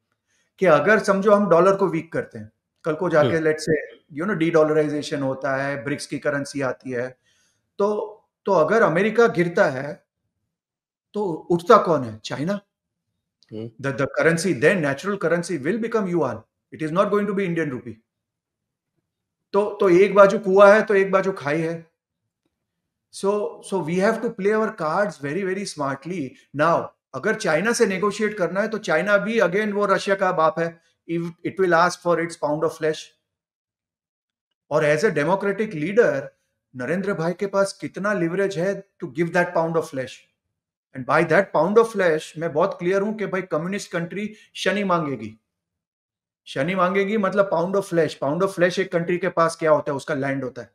कि अगर समझो हम डॉलर को वीक करते हैं, कल को जाके लेट्स से डी डॉलराइजेशन होता है, ब्रिक्स की करेंसी आती है, तो अगर अमेरिका गिरता है तो उठता कौन है? China. The currency then natural currency will become yuan, it is not going to be Indian rupee. तो एक बाजू कुआं है तो एक बाजू खाई है। So we have to play our cards very very smartly. Now अगर चाइना से नेगोशिएट करना है तो चाइना भी अगेन वो रशिया का बाप है, it will ask for its pound of flesh. और as a democratic leader Narendra bhai के पास कितना लिवरेज है to give that pound of flesh. And by that pound of flesh मैं बहुत क्लियर हूं कि भाई कम्युनिस्ट कंट्री शनि मांगेगी। शनि मांगेगी मतलब pound of flesh. Pound of flesh एक कंट्री के पास क्या होता है? उसका लैंड होता है।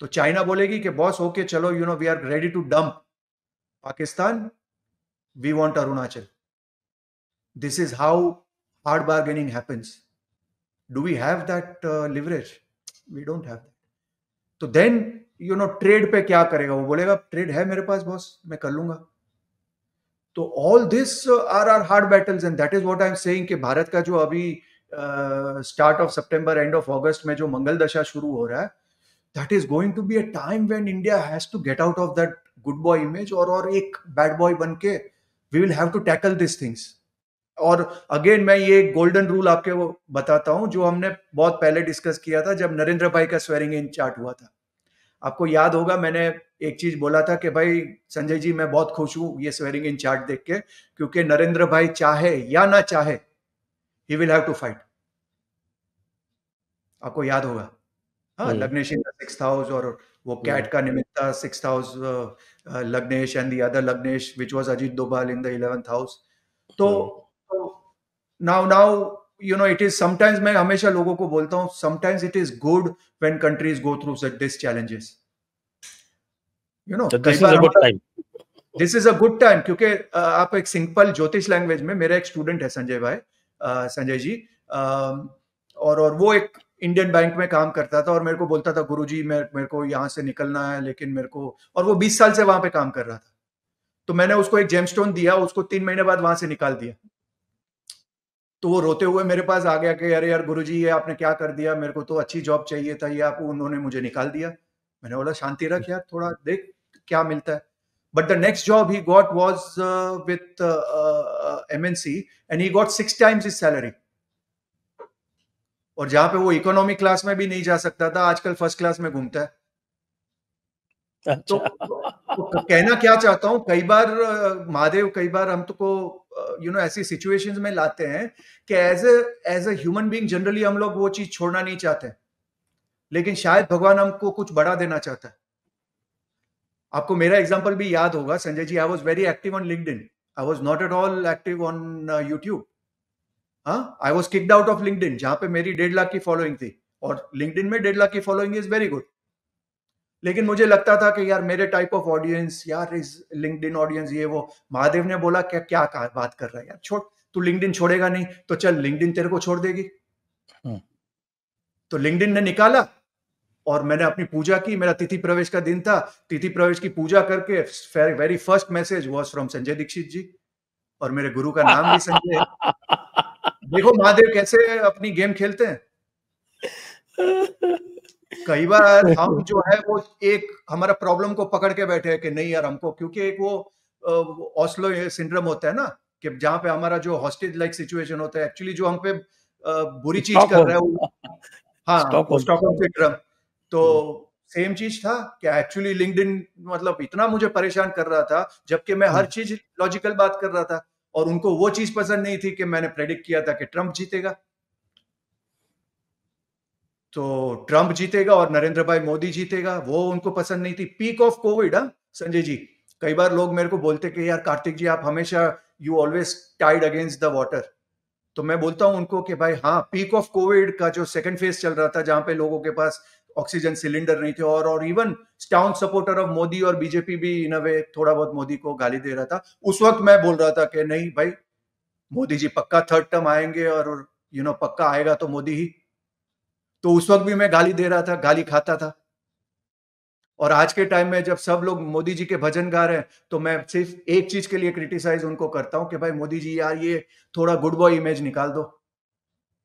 तो चाइना बोलेगी कि बॉस ओके चलो, we are ready to dump Pakistan, we want Arunachal. This is how hard bargaining happens. Do we have that leverage? We don't have that. तो देन ट्रेड पे क्या करेगा? वो बोलेगा ट्रेड है मेरे पास बॉस, मैं कर लूंगा। तो all this are hard battles and that is what I am saying कि भारत का जो अभी स्टार्ट ऑफ सितंबर एंड ऑफ अगस्त में जो मंगल दशा शुरू हो रहा है, that is going to be a time when India has to get out of that good boy image और एक bad boy बन के we will have to tackle these things। और अगेन मैं ये गोल्डन रूल आपके वो बताता हूं जो हमने बहुत पहले डिस्कस किया था जब नरेंद्र भाई का स्वेरिंग इन चार्ट हुआ था। आपको याद होगा मैंने एक चीज बोला था कि भाई संजय जी मैं बहुत खुश हूं ये स्वेरिंग इन चार्ट देख के, क्योंकि नरेंद्र भाई चाहे या ना चाहे he will have to fight। आपको याद होगा। हाँ, लग्नेश इन द 6th हाउस और वो कैट का निमित्ता 6th house lagnesh and the other lagnesh which was Ajit Doval in the 11th house. तो नाउ इट इज समटाइम्स, मैं हमेशा लोगों को बोलता हूं sometimes it is good when countries go through such this challenges. कई बार this is a good time, क्योंकि आप एक सिंपल ज्योतिष लैंग्वेज में, मेरा एक स्टूडेंट है संजय भाई, संजय जी, और वो एक इंडियन बैंक में काम करता था और मेरे को बोलता था गुरुजी मेरे को यहाँ से निकलना है, लेकिन मेरे को, और वो 20 साल से वहां पे काम कर रहा था। तो मैंने उसको एक जेमस्टोन दिया, उसको 3 महीने बाद वहां से निकाल दिया। तो वो रोते हुए मेरे पास आ गया कि अरे यार गुरुजी ये आपने क्या कर दिया, मेरे को तो अच्छी जॉब चाहिए था, ये आप उन्होंने मुझे निकाल दिया। मैंने बोला शांति रख यार, थोड़ा देख क्या मिलता है। But the next job he got was with MNC and he got 6 times his salary। और जहां पे वो इकोनॉमी क्लास में भी नहीं जा सकता था, आजकल फर्स्ट क्लास में घूमता है। अच्छा। तो कहना क्या चाहता हूं, कई बार महादेव, कई बार हम तो ऐसी सिचुएशंस में लाते हैं कि as a human being generally हम लोग वो चीज छोड़ना नहीं चाहते, लेकिन शायद भगवान हमको कुछ बड़ा देना चाहता है। आपको मेरा एग्जांपल भी याद होगा Sanjay ji, I was very active on LinkedIn, I was not at all active on YouTube. I was kicked out of LinkedIn, जहां पे मेरी 1.5 लाख की फॉलोइंग थी, और लिंक्डइन में 1.5 लाख की फॉलोइंग इज वेरी गुड। लेकिन मुझे लगता था कि यार मेरे टाइप ऑफ ऑडियंस, यार इस लिंक्डइन ऑडियंस, ये वो। महादेव ने बोला क्या क्या बात कर रहा है यार, छोड़, तू लिंक्डइन छोड़ेगा नहीं तो चल लिंक्डइन तेरे को छोड़ देगी। तो लिंक्डइन ने निकाला और मैंने अपनी पूजा की। मेरा तिथि प्रवेश का दिन था, तिथि प्रवेश की पूजा करके very first message was from Sanjay Dikshit ji, और मेरे गुरु का नाम भी संजय है। देखो महादेव कैसे अपनी गेम खेलते हैं। कई बार हम जो है वो एक हमारा प्रॉब्लम को पकड़ के बैठे हैं कि नहीं यार हमको, क्योंकि एक वो ऑस्लो सिंड्रोम होता है ना, कि जहाँ पे हमारा जो हॉस्टेज लाइक सिचुएशन होता है, एक्चुअली जो हम पे बुरी चीज कर रहा है स्टॉकहोम, वो, हाँ वो स्टॉकहोम। Stockholm syndrome. तो सेम चीज था कि एक्चुअली लिंक्डइन मतलब इतना मुझे परेशान कर रहा था, जबकि मैं हर चीज लॉजिकल बात कर रहा था, और उनको वो चीज पसंद नहीं थी कि मैंने प्रेडिक्ट किया था कि ट्रंप जीतेगा। तो ट्रंप जीतेगा और नरेंद्र भाई मोदी जीतेगा, वो उनको पसंद नहीं थी। पीक ऑफ कोविड, हाँ संजय जी, कई बार लोग मेरे को बोलते कि यार कार्तिक जी आप हमेशा you always tide against the water. तो मैं बोलता हूं उनको कि भाई हाँ, पीक ऑफ कोविड का जो सेकंड फेज चल रहा था, जहां पे लोगों के पास ऑक्सीजन सिलेंडर नहीं थे, और इवन स्टाउन सपोर्टर ऑफ मोदी और बीजेपी भी इन अ वे थोड़ा बहुत मोदी को गाली दे रहा था, उस वक्त मैं बोल रहा था कि नहीं भाई, मोदी जी पक्का थर्ड टर्म आएंगे, और पक्का आएगा तो मोदी ही। तो उस वक्त भी मैं गाली दे रहा था, गाली खाता था। और आज के टाइम में जब सब लोग मोदी जी के भजन गा रहे हैं, तो मैं सिर्फ एक चीज के लिए क्रिटिसाइज उनको करता हूं कि भाई मोदी जी यार ये थोड़ा गुड बॉय इमेज निकाल दो।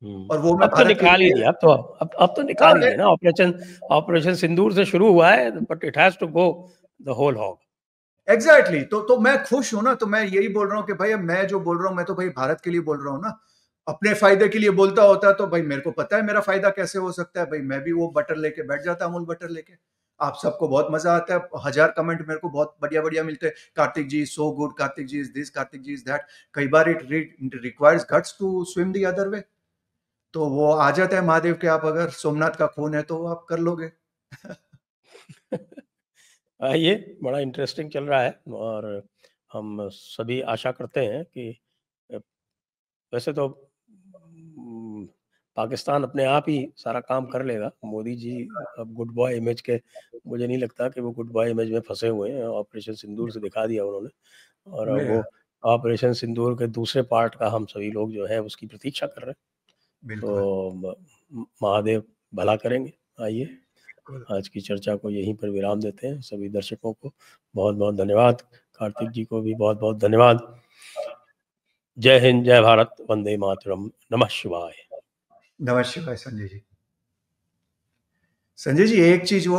और वो मैं अब तो भारत के निकाल ही लिए, दिया, अब तो निकाल ही दिया ना। ऑपरेशन सिंदूर से शुरू हुआ है, but it has to go the whole hog. Exactly. तो मैं खुश हूं ना, तो मैं यही बोल रहा हूँ कि भाई अब मैं जो बोल रहा हूँ, मैं तो भाई भारत के लिए बोल रहा हूँ ना। अपने फायदे के लिए बोलता होता तो भाई मेरे को पता है मेरा फायदा कैसे हो सकता है, भाई मैं भी वो बटर लेके बैठ जाता, अमूल बटर लेके। आप सबको बहुत मजा आता है, 1000 कमेंट मेरे को बहुत बढ़िया बढ़िया मिलते हैं, Kartik ji so good, Kartik ji is this, Kartik ji is that. कई बार it requires guts to swim the other way. तो वो आ जाता है महादेव के, आप अगर सोमनाथ का खून है तो आप कर लोगे। ये बड़ा इंटरेस्टिंग चल रहा है, और हम सभी आशा करते हैं कि वैसे तो पाकिस्तान अपने आप ही सारा काम कर लेगा। मोदी जी अब गुड बॉय इमेज के, मुझे नहीं लगता कि वो गुड बॉय इमेज में फंसे हुए हैं। ऑपरेशन सिंदूर से दिखा दिया उन्होंने, और अब वो ऑपरेशन सिंदूर के दूसरे पार्ट का हम सभी लोग जो है उसकी प्रतीक्षा कर रहे हैं। तो महादेव भला करेंगे। आइए आज की चर्चा को यहीं पर विराम देते हैं। सभी दर्शकों को बहुत बहुत धन्यवाद, कार्तिक जी को भी बहुत बहुत धन्यवाद। जय हिंद, जय भारत, वंदे मातरम, नमः शिवाय। नमः शिवाय। संजय जी, संजय जी एक चीज वो